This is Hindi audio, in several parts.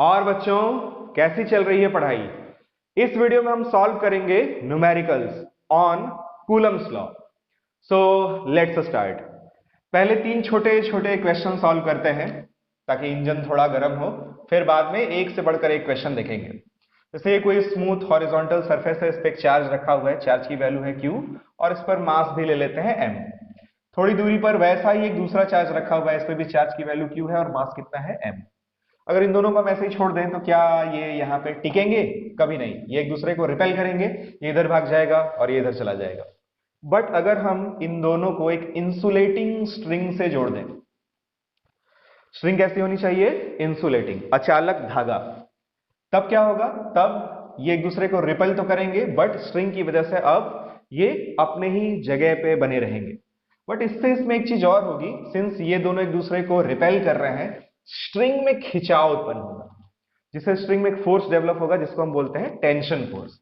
और बच्चों, कैसी चल रही है पढ़ाई? इस वीडियो में हम सॉल्व करेंगे numericals on Coulomb's law. So let's start. पहले 3 छोटे छोटे क्वेश्चन सॉल्व करते हैं ताकि इंजन थोड़ा गर्म हो, फिर बाद में एक से बढ़कर एक क्वेश्चन देखेंगे। जैसे कोई स्मूथ हॉरिजॉन्टल सरफेस है, इस पे एक चार्ज रखा हुआ है, चार्ज की वैल्यू है Q और इस पर मास भी ले लेते हैं M। थोड़ी दूरी पर वैसा ही एक दूसरा चार्ज रखा हुआ है, इस पे भी चार्ज की वैल्यू Q है और मास कितना है M। अगर इन दोनों को हम ऐसे ही छोड़ दें तो क्या ये यहाँ पे टिकेंगे? कभी नहीं, ये एक दूसरे को रिपेल करेंगे, ये इधर भाग जाएगा और ये इधर चला जाएगा। बट अगर हम इन दोनों को एक इंसुलेटिंग स्ट्रिंग से जोड़ दें, स्ट्रिंग कैसी होनी चाहिए? इंसुलेटिंग, अचालक धागा, तब क्या होगा? तब ये एक दूसरे को रिपेल तो करेंगे बट स्ट्रिंग की वजह से अब ये अपने ही जगह पे बने रहेंगे। बट इसमें एक चीज और होगी, सिंस ये दोनों एक दूसरे को रिपेल कर रहे हैं, स्ट्रिंग में खिंचाव उत्पन्न होगा, जिससे स्ट्रिंग में एक फोर्स डेवलप होगा जिसको हम बोलते हैं टेंशन फोर्स।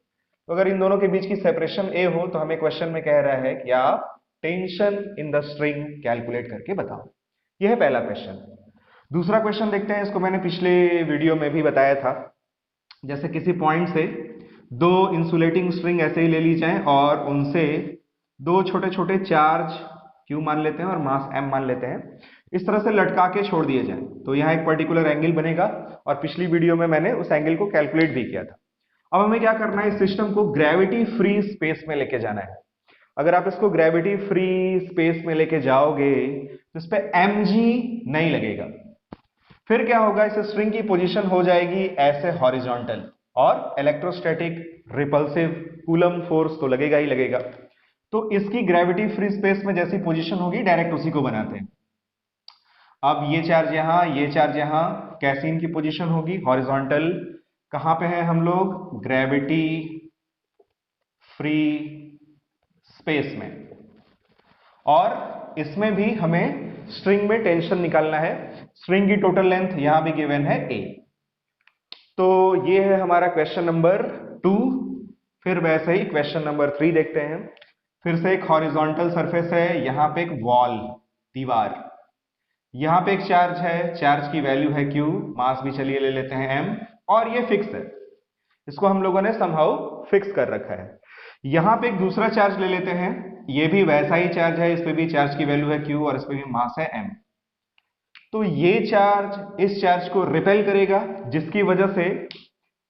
तो अगर इन दोनों के बीच की सेपरेशन ए हो तो हमें क्वेश्चन में कह रहा है कि आप tension in the string calculate करके बताओ। यह है पहला क्वेश्चन। दूसरा क्वेश्चन देखते हैं, इसको मैंने पिछले वीडियो में भी बताया था। जैसे किसी पॉइंट से दो इंसुलेटिंग स्ट्रिंग ऐसे ही ले ली जाए और उनसे दो छोटे छोटे चार्ज Q मान लेते हैं और मास M मान लेते हैं, इस तरह से लटका के छोड़ दिए जाए तो यहाँ एक पर्टिकुलर एंगल बनेगा और पिछली वीडियो में मैंने उस एंगल को कैलकुलेट भी किया था। अब हमें क्या करना है, इस सिस्टम को ग्रेविटी फ्री स्पेस में लेके जाना है। अगर आप इसको ग्रेविटी फ्री स्पेस में लेके जाओगे तो इस पे mg नहीं लगेगा। फिर क्या होगा, इस स्ट्रिंग की पोजीशन हो जाएगी ऐसे हॉरिजॉन्टल और इलेक्ट्रोस्टैटिक रिपल्सिव कूलम फोर्स तो लगेगा ही लगेगा। तो इसकी ग्रेविटी फ्री स्पेस में जैसी पोजीशन होगी डायरेक्ट उसी को बनाते हैं। अब ये चार्ज यहां, ये चार्ज यहां, कैसी इनकी पोजीशन होगी? हॉरिजॉन्टल। कहां पे है हम लोग? ग्रेविटी फ्री स्पेस में। और इसमें भी हमें स्ट्रिंग में टेंशन निकालना है। स्ट्रिंग की टोटल लेंथ यहां भी गिवन है a। तो ये है हमारा क्वेश्चन नंबर 2। फिर वैसे ही क्वेश्चन नंबर 3 देखते हैं। फिर से एक हॉरिजॉन्टल सरफेस है, यहां पे एक वॉल, दीवार, यहां पे एक चार्ज है, चार्ज की वैल्यू है Q, मास भी चलिए ले लेते हैं M और ये फिक्स है, इसको हम लोगों ने समहाउ फिक्स कर रखा है। यहां पे एक दूसरा चार्ज ले लेते हैं, ये भी वैसा ही चार्ज है, इस पे भी चार्ज की वैल्यू है Q और इस पे भी मास है M। तो ये चार्ज इस चार्ज को रिपेल करेगा, जिसकी वजह से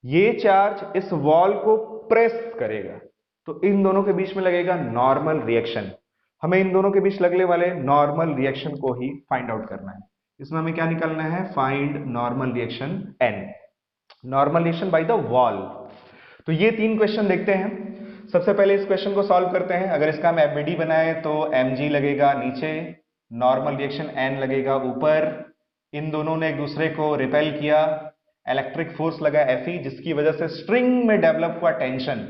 ये चार्ज इस वॉल को प्रेस करेगा। तो इन दोनों के बीच में लगेगा नॉर्मल रिएक्शन। हमें इन दोनों के बीच लगने वाले नॉर्मल रिएक्शन को ही फाइंड आउट करना है। इसमें हमें क्या निकालना है? Find normal reaction N, normal reaction by the wall. तो ये 3 क्वेश्चन देखते हैं। सबसे पहले इस क्वेश्चन को सॉल्व करते हैं। अगर इसका हम एफबीडी बनाए तो mg लगेगा नीचे, नॉर्मल रिएक्शन N लगेगा ऊपर। इन दोनों ने एक दूसरे को रिपेल किया, इलेक्ट्रिक फोर्स लगा Fe, जिसकी वजह से स्ट्रिंग में डेवलप हुआ टेंशन।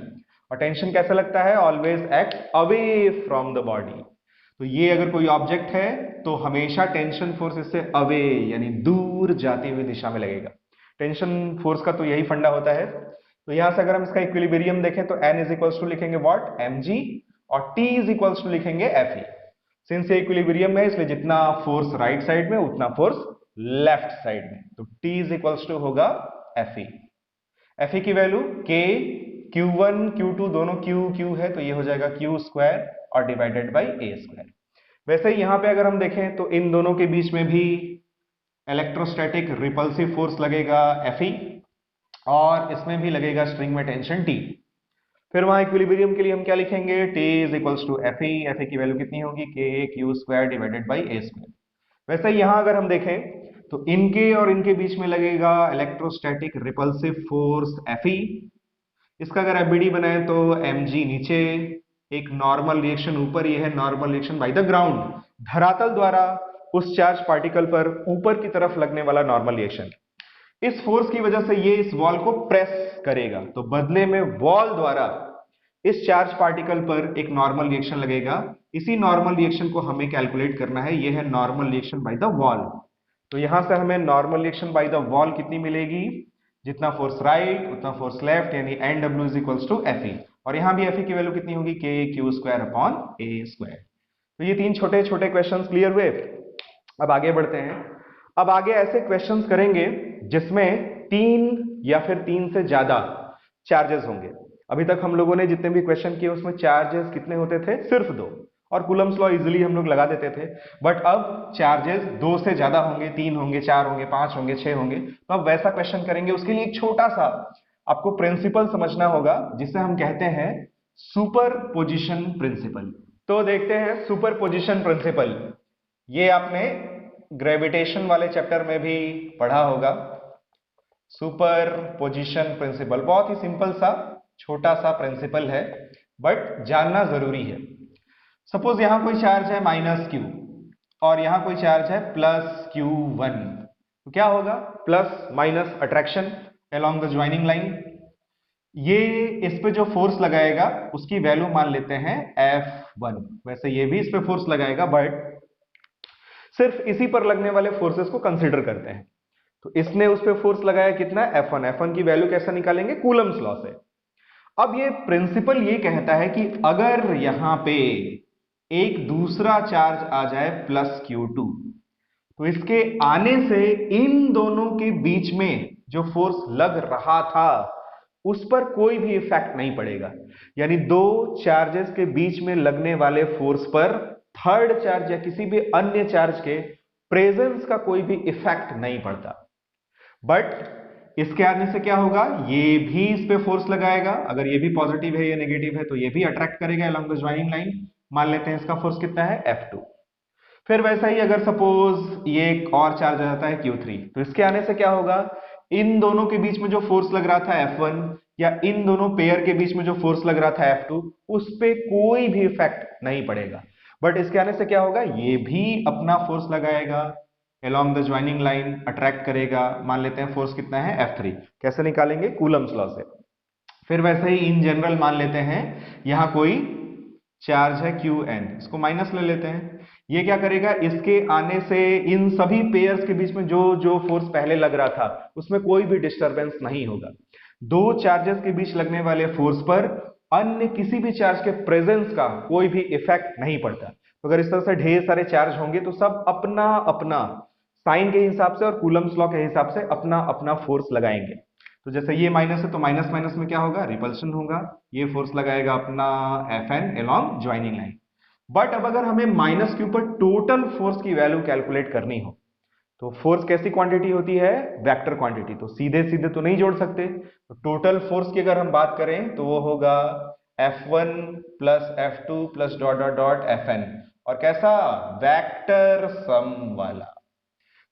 और टेंशन कैसा लगता है? Always act away from the body. तो ये अगर कोई ऑब्जेक्ट है तो हमेशा टेंशन फोर्स इससे अवे यानी दूर जाती हुई दिशा में लगेगा। टेंशन फोर्स का तो यही फंडा होता है। तो यहां से अगर हम इसका इक्विलिब्रियम देखें तो N इज इक्वल्स टू लिखेंगे व्हाट? mg और T इज इक्वल्स टू लिखेंगे Fe। सिंस ये इक्विलिब्रियम है इसलिए जितना फोर्स राइट साइड में उतना फोर्स लेफ्ट साइड में, तो T इज इक्वल्स टू होगा Fe। Fe की वैल्यू K, Q1 Q2 दोनों Q है तो ये हो जाएगा Q स्क्वायर और डिवाइडेड बाई A स्क्वायर। वैसे ही यहां पे अगर हम देखें तो इन दोनों के बीच में भी इलेक्ट्रोस्टैटिक रिपल्सिव फोर्स लगेगा Fe और इसमें भी लगेगा स्ट्रिंग में टेंशन T। फिर वहां इक्विलिब्रियम के लिए हम क्या लिखेंगे? T is equals to Fe की वैल्यू कितनी होगी? K Q square divided by A square. वैसे यहां अगर हम देखें तो इनके और इनके बीच में लगेगा इलेक्ट्रोस्टैटिक रिपल्सिव फोर्स Fe। इसका अगर एफबीडी बनाए तो mg नीचे, एक नॉर्मल रिएक्शन ऊपर, ये है normal reaction by the ground, धरातल द्वारा उस चार्ज पार्टिकल पर ऊपर की तरफ लगने वाला नॉर्मल रिएक्शन। इस फोर्स की वजह से ये इस वॉल को प्रेस करेगा, तो बदले में वॉल द्वारा इस चार्ज पार्टिकल पर एक नॉर्मल रिएक्शन लगेगा। इसी नॉर्मल रिएक्शन को हमें कैलकुलेट करना है, ये है normal reaction by the wall. तो यहां से हमें normal reaction by the wall कितनी मिलेगी? जितना फोर्स राइट उतना फोर्स लेफ्ट, यानी NW is equals to Fe। और यहां भी Fe की वैल्यू कितनी होगी? K Q square upon A square. तो ये 3 छोटे छोटे क्वेश्चंस क्लियर हुए। अब आगे बढ़ते हैं। अब आगे ऐसे क्वेश्चंस करेंगे जिसमें तीन या फिर तीन से ज्यादा चार्जेस होंगे। अभी तक हम लोगों ने जितने भी क्वेश्चन किए उसमें चार्जेस कितने होते थे? सिर्फ दो, और कूलम्स लॉ इजीली हम लोग लगा देते थे। बट अब चार्जेस दो से ज्यादा होंगे, तीन होंगे, चार होंगे, पांच होंगे, छह होंगे। तो अब वैसा क्वेश्चन करेंगे, उसके लिए एक छोटा सा आपको प्रिंसिपल समझना होगा जिसे हम कहते हैं सुपरपोजिशन प्रिंसिपल। तो देखते हैं सुपरपोजिशन प्रिंसिपल। ये आपने ग्रेविटेशन वाले चैप्टर में भी पढ़ा होगा। सुपरपोजिशन प्रिंसिपल बहुत ही सिंपल सा छोटा सा प्रिंसिपल है, बट जानना जरूरी है। सपोज यहां कोई चार्ज है -q और यहां कोई चार्ज है +q1, तो क्या होगा? Plus minus attraction along the joining line. ये इस पे जो फोर्स लगाएगा उसकी वैल्यू मान लेते हैं F1। वैसे ये भी इस पे फोर्स लगाएगा, बट सिर्फ इसी पर लगने वाले फोर्सेस को कंसीडर करते हैं। तो इसने उस पे फोर्स लगाया कितना? F1। F1 की वैल्यू कैसे निकालेंगे? कूलम्स लॉ से। अब ये प्रिंसिपल ये कहता है कि अगर यहां पे एक दूसरा चार्ज आ जाए +q2, तो इसके आने से इन दोनों के बीच में जो फोर्स लग रहा था उस पर कोई भी इफेक्ट नहीं पड़ेगा। यानी दो चार्जेस के बीच में लगने वाले फोर्स पर थर्ड चार्ज या किसी भी अन्य चार्ज के प्रेजेंस का कोई भी इफेक्ट नहीं पड़ता। बट इसके आने से क्या होगा? ये भी इस पे फोर्स लगाएगा। अगर ये भी पॉजिटिव है, ये नेगेटिव है, तो ये भी अट्रैक्ट करेगा अलोंग द ज्वाइनिंग लाइन। मान लेते हैं इसका फोर्स कितना है? F2। फिर वैसा ही अगर सपोज ये एक और चार्ज आ जाता है Q3, तो इसके आने से क्या होगा? इन दोनों के बीच में जो फोर्स लग रहा था F1 या इन दोनों पेयर के बीच में जो फोर्स लग रहा था F2, उस पे कोई भी इफेक्ट नहीं पड़ेगा। बट इसके आने से क्या होगा? ये भी अपना फोर्स लगाएगा along the joining line, attract करेगा। मान लेते हैं फोर्स कितना है? F3। कैसे निकालेंगे? कूलम्स लॉ से। फिर वैसे ही इन जनरल मान लेते हैं यहां कोई चार्ज है Qn, इसको माइनस ले लेते हैं। ये क्या करेगा? इसके आने से इन सभी पेयर्स के बीच में जो जो फोर्स पहले लग रहा था उसमें कोई भी डिस्टरबेंस नहीं होगा। दो चार्जेस के बीच लगने वाले फोर्स पर अन्य किसी भी चार्ज के प्रेजेंस का कोई भी इफेक्ट नहीं पड़ता। तो अगर इस तरह से ढेर सारे चार्ज होंगे तो सब अपना अपना साइन के हिसाब से और कूलम्स लॉ के हिसाब से अपना अपना फोर्स लगाएंगे। तो जैसे ये माइनस है तो माइनस माइनस में क्या होगा? रिपल्शन होगा। ये फोर्स लगाएगा अपना Fn along joining line. But अब अगर हमें -q पर टोटल फोर्स की वैल्यू कैलकुलेट करनी हो, तो फोर्स कैसी क्वांटिटी होती है? Vector quantity. तो सीधे सीधे तो नहीं जोड़ सकते। तो टोटल फोर्स की अगर हम बात करें तो वो होगा F1 plus F2 plus dot dot dot Fn, और कैसा? वेक्टर सम वाला।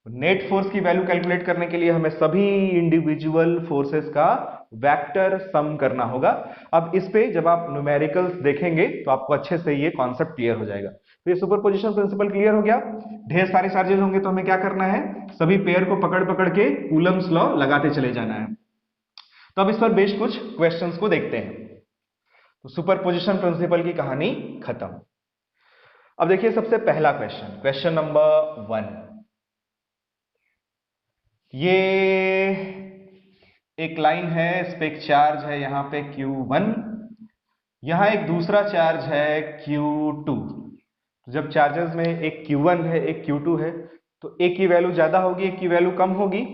नेट फोर्स की वैल्यू कैलकुलेट करने के लिए हमें सभी इंडिविजुअल फोर्सेस का वेक्टर सम करना होगा। अब इस पे जब आप न्यूमेरिकल्स देखेंगे तो आपको अच्छे से ये कॉन्सेप्ट क्लियर हो जाएगा। तो ये सुपरपोजिशन प्रिंसिपल क्लियर हो गया। ढेर सारे चार्जेस होंगे तो हमें क्या करना है? सभी पेयर को पकड़ पकड़ के कूलम्स लॉ लगाते चले जाना है। तो अब इस पर बेस्ड कुछ क्वेश्चंस को देखते हैं। तो सुपरपोजिशन प्रिंसिपल की कहानी खत्म। अब देखिए सबसे पहला क्वेश्चन, क्वेश्चन नंबर 1। ये एक लाइन है, इस पे एक चार्ज है यहां पे Q1, यहां एक दूसरा चार्ज है Q2। जब चार्जेस में एक Q1 है एक Q2 है तो एक की वैल्यू ज्यादा होगी, एक की वैल्यू कम होगी।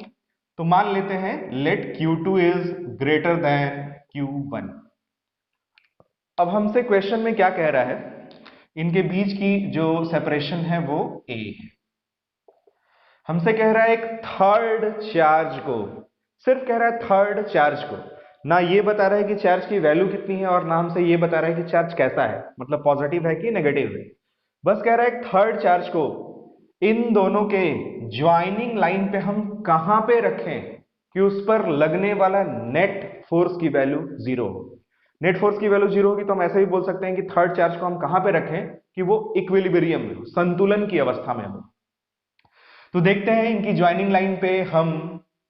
तो मान लेते हैं late Q2 is greater than Q1। अब हमसे क्वेश्चन में क्या कह रहा है? इनके बीच की जो सेपरेशन है वो a है। हमसे कह रहा है एक थर्ड चार्ज को, सिर्फ कह रहा है थर्ड चार्ज को, ना ये बता रहा है कि चार्ज की वैल्यू कितनी है और ना हमसे ये बता रहा है कि चार्ज कैसा है, मतलब पॉजिटिव है कि नेगेटिव है। बस कह रहा है एक थर्ड चार्ज को इन दोनों के ज्वाइनिंग लाइन पे हम कहां पे रखें कि उस पर लगने वाला नेट फोर्स की वैल्यू 0 हो। नेट फोर्स की वैल्यू 0 होगी तो हम ऐसे भी बोल सकते हैं कि थर्ड चार्ज को हम कहां पे रखें कि वो इक्विलिब्रियम में हो, संतुलन की अवस्था में हो। तो देखते हैं इनकी ज्वाइनिंग लाइन पे हम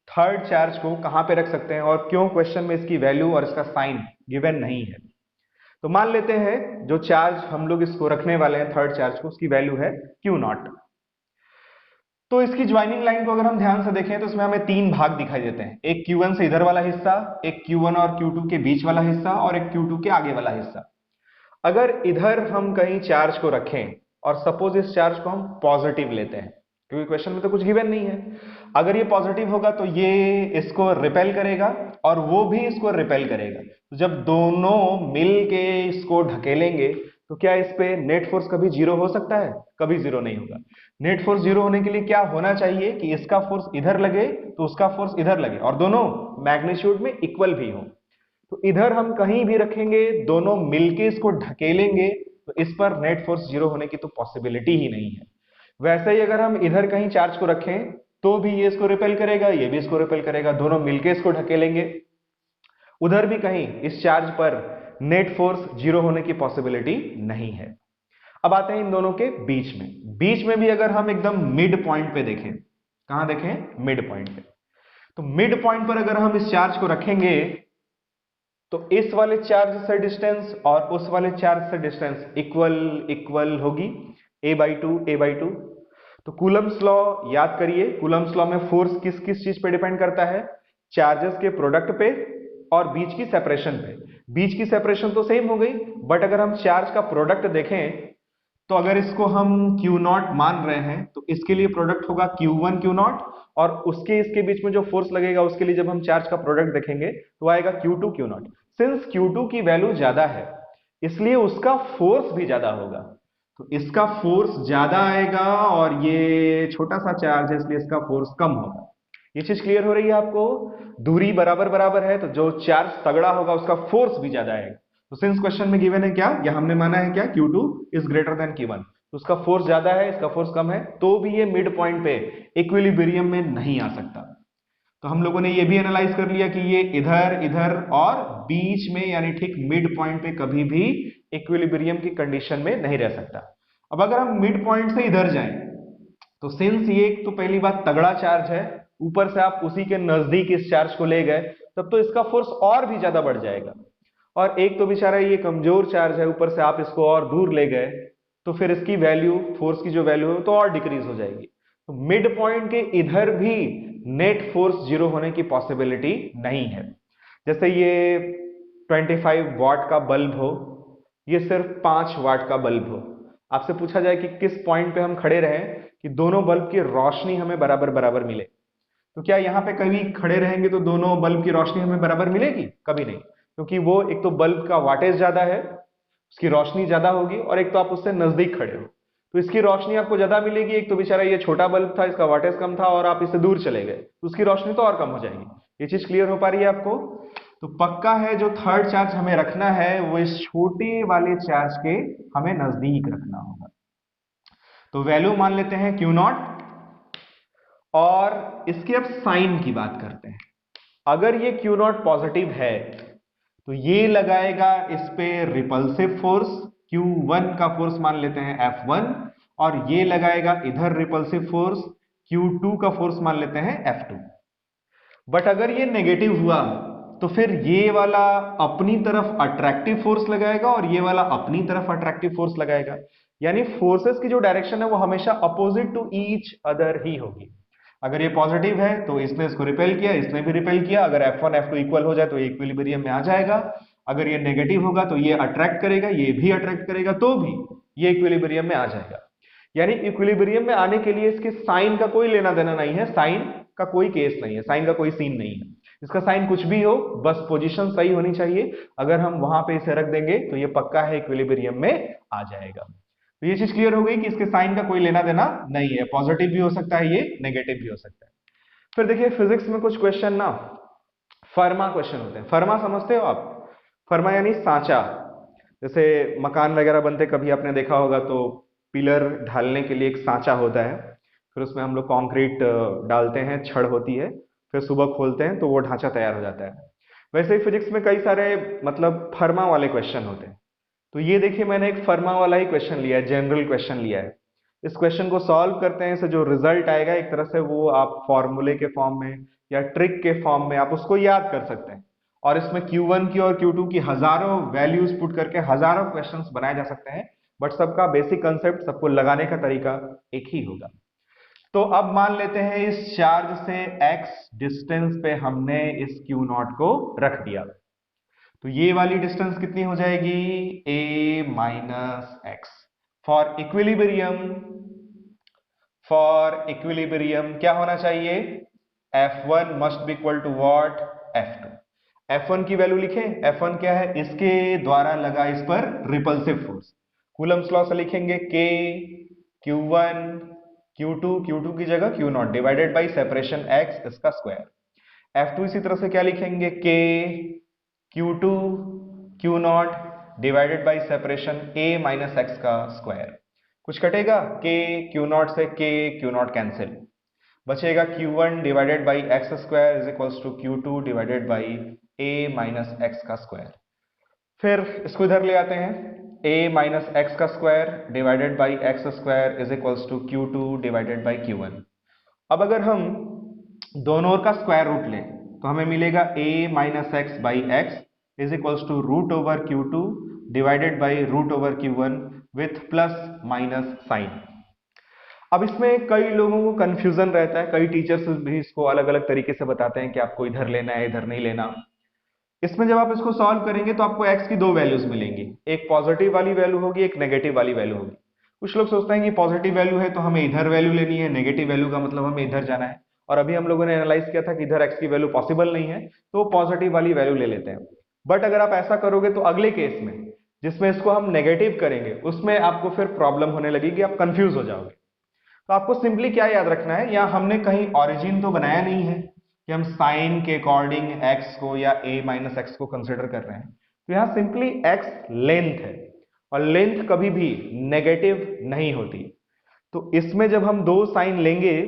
थर्ड चार्ज को कहां पे रख सकते हैं और क्यों क्वेश्चन में इसकी वैल्यू और इसका साइन गिवन नहीं है। तो मान लेते हैं जो चार्ज हम लोग इसको रखने वाले हैं थर्ड चार्ज को, उसकी वैल्यू है Q0। तो इसकी ज्वाइनिंग लाइन को अगर हम ध्यान से देखें तो इसमें हमें तीन भाग दिखाई देते हैं। एक Q1 से इधर वाला हिस्सा, एक Q1 और Q2 के बीच वाला हिस्सा और एक Q2 के आगे वाला हिस्सा। अगर इधर हम कहीं चार्ज को रखें और सपोज इस चार्ज को हम पॉजिटिव लेते हैं, क्योंकि क्वेश्चन में तो कुछ गिवन नहीं है। अगर ये पॉजिटिव होगा तो ये इसको रिपेल करेगा और वो भी इसको रिपेल करेगा। तो जब दोनों मिल के इसको ढकेलेंगे तो क्या इस पे नेट फोर्स कभी जीरो हो सकता है? कभी जीरो नहीं होगा। नेट फोर्स जीरो होने के लिए क्या होना चाहिए कि इसका फोर्स इधर लगे तो उसका फोर्स इधर लगे और दोनों मैग्नीट्यूड में इक्वल भी हो। तो इधर हम कहीं भी रखेंगे, दोनों मिलके इसको ढकेलेंगे तो इस पर नेट फोर्स जीरो होने की तो पॉसिबिलिटी ही नहीं है। वैसे ही अगर हम इधर कहीं चार्ज को रखें तो भी ये इसको रिपेल करेगा, ये भी इसको रिपेल करेगा, दोनों मिलके इसको ढकेलेंगे। उधर भी कहीं इस चार्ज पर नेट फोर्स जीरो होने की पॉसिबिलिटी नहीं है। अब आते हैं इन दोनों के बीच में। बीच में भी अगर हम एकदम मिड पॉइंट पे देखें, कहां देखें? मिड पॉइंट पे। तो मिड पॉइंट पर अगर हम इस चार्ज को रखेंगे तो इस वाले चार्ज से डिस्टेंस और उस वाले चार्ज से डिस्टेंस इक्वल इक्वल होगी, a/2 तो कूलम्स लॉ याद करिए। कूलम्स लॉ में फोर्स किस किस चीज पे डिपेंड करता है? चार्जेस के प्रोडक्ट पे और बीच की सेपरेशन पे। बीच की सेपरेशन तो सेम हो गई, बट अगर हम चार्ज का प्रोडक्ट देखें तो अगर इसको हम Q0 मान रहे हैं तो इसके लिए प्रोडक्ट होगा Q1 Q0 और उसके इसके बीच में जो फोर्स लगेगा उसके लिए जब हम चार्ज का प्रोडक्ट देखेंगे तो आएगा Q2 Q0। सिंस Q2 की वैल्यू ज्यादा है इसलिए उसका फोर्स भी ज्यादा होगा, तो इसका फोर्स ज्यादा आएगा और ये छोटा सा चार्ज है इसलिए इसका फोर्स कम होगा। ये चीज क्लियर हो रही है आपको? दूरी बराबर बराबर है तो जो चार्ज तगड़ा होगा उसका फोर्स भी ज्यादा आएगा। तो सिंस क्वेश्चन में गिवन है क्या, या हमने माना है क्या, Q2 is greater than Q1, तो उसका फोर्स ज्यादा है, इसका फोर्स कम है, तो भी ये मिड पॉइंट पे इक्विलिब्रियम में नहीं आ सकता। तो हम लोगों ने ये भी एनालाइज कर लिया कि ये इधर इधर और बीच में यानी ठीक मिड पॉइंट पे कभी भी इक्विलिब्रियम की कंडीशन में नहीं रह सकता। अब अगर हम मिड पॉइंट से इधर जाएं तो सिंस ये तो पहली बात तगड़ा चार्ज है, ऊपर से आप उसी के नजदीक इस चार्ज को ले गए तब तो इसका फोर्स और भी ज्यादा बढ़ जाएगा। और एक तो बेचारा ये कमजोर चार्ज है, ऊपर से आप इसको और दूर ले गए तो फिर इसकी वैल्यू, फोर्स की जो वैल्यू है तो और डिक्रीज हो जाएगी। तो मिड पॉइंट के इधर भी नेट फोर्स जीरो होने की पॉसिबिलिटी नहीं है। जैसे ये 25 वाट का बल्ब हो, ये सिर्फ 5 वाट का बल्ब हो, आपसे पूछा जाए कि किस पॉइंट पे हम खड़े रहें कि दोनों बल्ब की रोशनी हमें बराबर बराबर मिले, तो क्या यहाँ पे कभी खड़े रहेंगे तो दोनों बल्ब की रोशनी हमें बराबर मिलेगी? कभी नहीं, क्योंकि वो एक तो बल्ब का वाटेज ज्यादा है, उसकी रोशनी ज्यादा होगी, और एक तो आप उससे नजदीक खड़े हो तो इसकी रोशनी आपको ज्यादा मिलेगी। एक तो बेचारा ये छोटा बल्ब था, इसका वाटेज कम था, और आप इससे दूर चले गए तो उसकी रोशनी तो और कम हो जाएगी। ये चीज क्लियर हो पा रही है आपको? तो पक्का है जो थर्ड चार्ज हमें रखना है वो इस छोटे वाले चार्ज के हमें नजदीक रखना होगा। तो वैल्यू मान लेते हैं Q0 और इसके अब साइन की बात करते हैं। अगर ये Q0 पॉजिटिव है तो ये लगाएगा इस पे रिपल्सिव फोर्स, Q1 का फोर्स मान लेते हैं F1, और ये लगाएगा इधर रिपल्सिव फोर्स, Q2 का फोर्स मान लेते हैं F2। बट अगर ये नेगेटिव हुआ तो फिर ये वाला अपनी तरफ अट्रैक्टिव फोर्स लगाएगा और ये वाला अपनी तरफ अट्रैक्टिव फोर्स लगाएगा, यानी फोर्सेस की जो डायरेक्शन है वो हमेशा अपोजिट टू ईच अदर ही होगी। अगर ये पॉजिटिव है तो इसने इसको रिपेल किया, इसने भी रिपेल किया, अगर F1 F2 इक्वल हो जाए तो ये इक्विलिब्रियम में आ जाएगा। अगर ये नेगेटिव होगा तो ये अट्रैक्ट करेगा, ये भी अट्रैक्ट करेगा, तो भी ये इक्विलिब्रियम में आ जाएगा। यानी इक्विलिब्रियम में आने के लिए इसके साइन का कोई लेना देना नहीं है, साइन का कोई केस नहीं है, साइन का कोई सीन नहीं है। इसका साइन कुछ भी हो, बस पोजीशन सही होनी चाहिए। अगर हम वहां पे इसे रख देंगे तो ये पक्का है इक्विलिब्रियम में आ जाएगा। तो ये चीज क्लियर हो गई कि इसके साइन का कोई लेना देना नहीं है, पॉजिटिव भी हो सकता है, ये नेगेटिव भी हो सकता है। फिर देखिए फिजिक्स में कुछ क्वेश्चन ना फर्मा क्वेश्चन होते हैं। फर्मा समझते हो आप? फर्मा यानी सांचा। जैसे मकान वगैरह बनते, कभी आपने देखा होगा तो पिलर ढालने के लिए एक सांचा होता है, फिर उसमें हम लोग कंक्रीट डालते हैं, छड़ होती है, फिर सुबह खोलते हैं तो वो ढांचा तैयार हो जाता है। वैसे ही फिजिक्स में कई सारे मतलब फर्मा वाले क्वेश्चन होते हैं। तो ये देखिए मैंने एक फर्मा वाला ही क्वेश्चन लिया है, जनरल क्वेश्चन लिया है। इस क्वेश्चन को सॉल्व करते हैं, इससे जो रिजल्ट आएगा एक तरह से वो आप फॉर्मूले के फॉर्म में या ट्रिक के फॉर्म में आप उसको याद कर सकते हैं, और इसमें Q1 की और Q2 की हजारों वैल्यूज पुट करके हजारों क्वेश्चंस बनाए जा सकते हैं, बट सबका बेसिक कंसेप्ट, सबको लगाने का तरीका एक ही होगा। तो अब मान लेते हैं इस चार्ज से x डिस्टेंस पे हमने इस Q0 को रख दिया, तो ये वाली डिस्टेंस कितनी हो जाएगी? a minus x. For equilibrium, for equilibrium क्या होना चाहिए, F1 must be equal to what, F2। F1 की वैल्यू लिखें, F1 क्या है, इसके द्वारा लगा इस पर रिपल्सिव फोर्स। कूलम्स लॉ से लिखेंगे K Q1 Q2 की जगह Q0 divided by separation x इसका स्क्वायर। F2 इसी तरह से क्या लिखेंगे, K Q2 Q0 divided by separation a minus x का स्क्वायर। कुछ कटेगा, K Q0 से K Q0 कैंसिल, बचेगा Q1 divided by x square is equals to Q2 divided by a minus x का स्क्वायर। फिर इसको इधर ले आते हैं, a माइनस एक्स का square divided by x square is equals to Q2 divided by Q1। अब अगर हम दोनों ओर का स्क्वायर रूट लें तो हमें मिलेगा a minus x by x is equals to root over Q2 divided by root over Q1 with plus minus sign. अब इसमें कई लोगों को कंफ्यूजन रहता है, कई टीचर्स भी इसको अलग अलग तरीके से बताते हैं कि आपको इधर लेना है इधर नहीं लेना। इसमें जब आप इसको सॉल्व करेंगे तो आपको x की दो वैल्यूज मिलेंगी, एक पॉजिटिव वाली वैल्यू होगी, एक नेगेटिव वाली वैल्यू होगी। कुछ लोग सोचते हैं कि पॉजिटिव वैल्यू है तो हमें इधर वैल्यू लेनी है, नेगेटिव वैल्यू का मतलब हमें इधर जाना है। और अभी हम लोगों ने एनालाइज किया था कि इधर x की वैल्यू पॉसिबल नहीं है तो पॉजिटिव वाली वैल्यू ले लेते हैं। बट अगर आप ऐसा करोगे तो अगले केस में जिसमें इसको हम नेगेटिव करेंगे उसमें आपको फिर प्रॉब्लम होने लगेगी, आप कंफ्यूज हो जाओगे। तो आपको सिंपली क्या याद रखना है, या हमने कहीं ओरिजिन तो बनाया नहीं है कि हम साइन के अकॉर्डिंग x को या a माइनस एक्स को कंसिडर कर रहे हैं। तो यहां सिंपली x लेंथ है और लेंथ कभी भी नेगेटिव नहीं होती। तो इसमें जब हम दो साइन लेंगे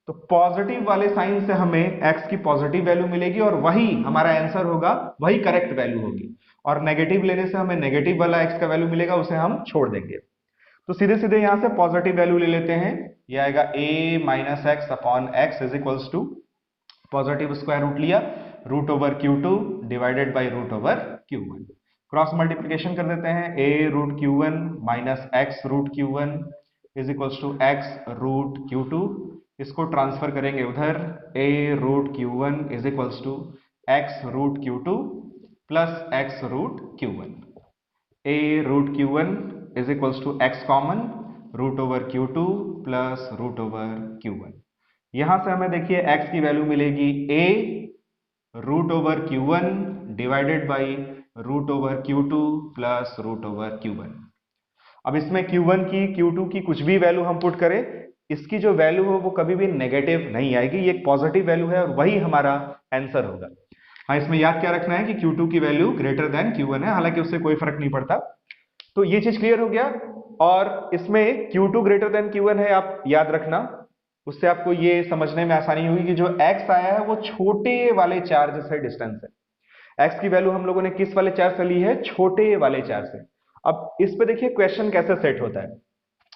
तो पॉजिटिव वाले साइन से हमें x की पॉजिटिव वैल्यू मिलेगी और वही हमारा आंसर होगा, वही करेक्ट वैल्यू होगी। और नेगेटिव लेने से हमें नेगेटिव वाला x का वैल्यू मिलेगा, उसे हम छोड़ देंगे। तो सीधे सीधे यहां से पॉजिटिव वैल्यू ले लेते हैं, ये आएगा a minus x upon x is equals to positive square root लिया root over Q2 divided by root over Q1। Cross multiplication कर देते हैं, a root Q1 minus x root Q1 is equals to x root Q2। इसको ट्रांसफर करेंगे उधर, a root Q1 is equals to x root Q2 plus x root Q1। a root Q1 is equals to x common root over Q2 plus root over Q1। यहां से हमें देखिए x की वैल्यू मिलेगी a root over Q1 divided by root over Q2 plus root over Q1। अब इसमें Q1 की Q2 की कुछ भी वैल्यू हम पुट करें, इसकी जो वैल्यू हो वो कभी भी नेगेटिव नहीं आएगी, ये एक पॉजिटिव वैल्यू है और वही हमारा आंसर होगा। हाँ, इसमें याद क्या रखना है कि Q2 की वैल्यू ग्रेटर देन Q1 है, हालांकि उससे कोई फर्क नहीं पड़ता। तो ये चीज क्लियर हो गया। और इसमें Q2 ग्रेटर देन Q1 है, आप याद रखना, उससे आपको ये समझने में आसानी होगी कि जो x आया है वो छोटे वाले चार्ज से डिस्टेंस है। x की वैल्यू हम लोगों ने किस वाले चार्ज से ली है, छोटे वाले चार्ज से। अब इस पे देखिए क्वेश्चन कैसे सेट होता है,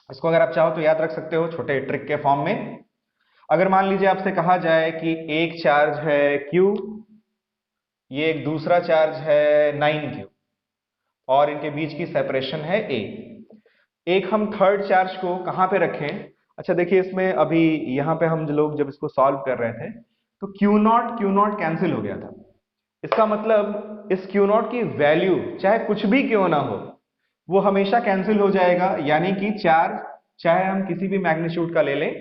इसको अगर आप चाहो तो याद रख सकते हो छोटे ट्रिक के फॉर्म में। अगर मान लीजिए आपसे कहा जाए कि एक चार्ज है Q, ये एक दूसरा चार्ज है 9Q और इनके बीच की सेपरेशन है a। एक हम थर्ड चार्ज को कहां पे रखें, अच्छा देखिए इसमें अभी यहां पे हम लोग जब इसको सॉल्व कर रहे थे तो Q0 कैंसिल हो गया था। इसका मतलब इस Q0 की वैल्यू चाहे कुछ भी क्यों ना हो वो हमेशा कैंसिल हो जाएगा, यानी कि चार्ज चाहे हम किसी भी मैग्नीट्यूड का ले लें,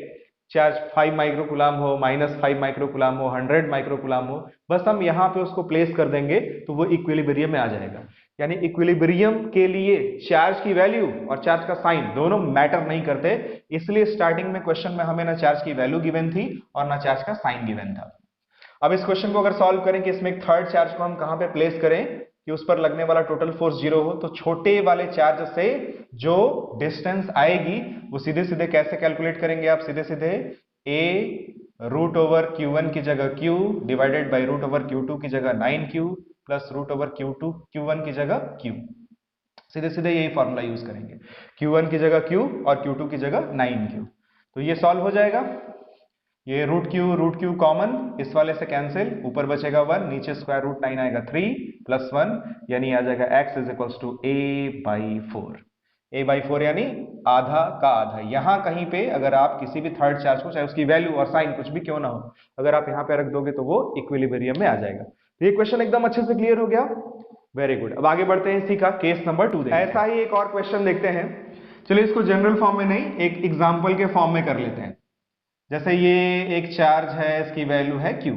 चार्ज 5 माइक्रोकुलाम हो, -5 माइक्रोकुलाम हो, 100 माइक्रोकुलाम हो, बस हम यहां पे उसको प्लेस कर देंगे तो वो इक्विलिब्रियम में आ जाएगा। यानी इक्विलिब्रियम के लिए चार्ज की वैल्यू और चार्ज का साइन दोनों मैटर नहीं करते, इसलिए स्टार्टिंग में क्वेश्चन में हमें ना चार्ज की वैल्यू गिवन थी और ना चार्ज का साइन गिवन था। अब इस क्वेश्चन को अगर सॉल्व करें कि इसमें एक थर्ड चार्ज को हम कहां पे प्लेस करें कि उस पर लगने वाला टोटल फोर्स 0 हो, तो छोटे वाले चार्ज से जो डिस्टेंस आएगी वो सीधे सीधे कैसे कैलकुलेट करेंगे आप, सीधे सीधे a रूट ओवर Q1 की जगह Q divided by root over Q2 की जगह 9Q plus root over Q1 की जगह Q। सीधे सीधे यही फॉर्मूला यूज करेंगे, Q1 की जगह Q और Q2 की जगह 9Q। तो ये सॉल्व हो जाएगा, ये रूट क्यू कॉमन इस वाले से कैंसिल, ऊपर बचेगा 1, नीचे स्क्वायर रूट 9 आएगा 3 प्लस 1, यानी आ जाएगा x is equals to a/4। a/4 यानी आधा का आधा। यहां कहीं पे अगर आप किसी भी थर्ड चार्ज को, चाहे उसकी वैल्यू और साइन कुछ भी क्यों ना हो, अगर आप यहां पे रख दोगे तो वो इक्विलिब्रियम में आ जाएगा। तो ये क्वेश्चन एकदम अच्छे से क्लियर हो गया, वेरी गुड। अब आगे बढ़ते हैं, इसी का केस नंबर 2 देखते हैं। ऐसा ही एक और क्वेश्चन देखते हैं, चलिए इसको जनरल फॉर्म में नहीं, एक एग्जाम्पल के फॉर्म में कर लेते हैं। जैसे ये एक चार्ज है, इसकी वैल्यू है Q,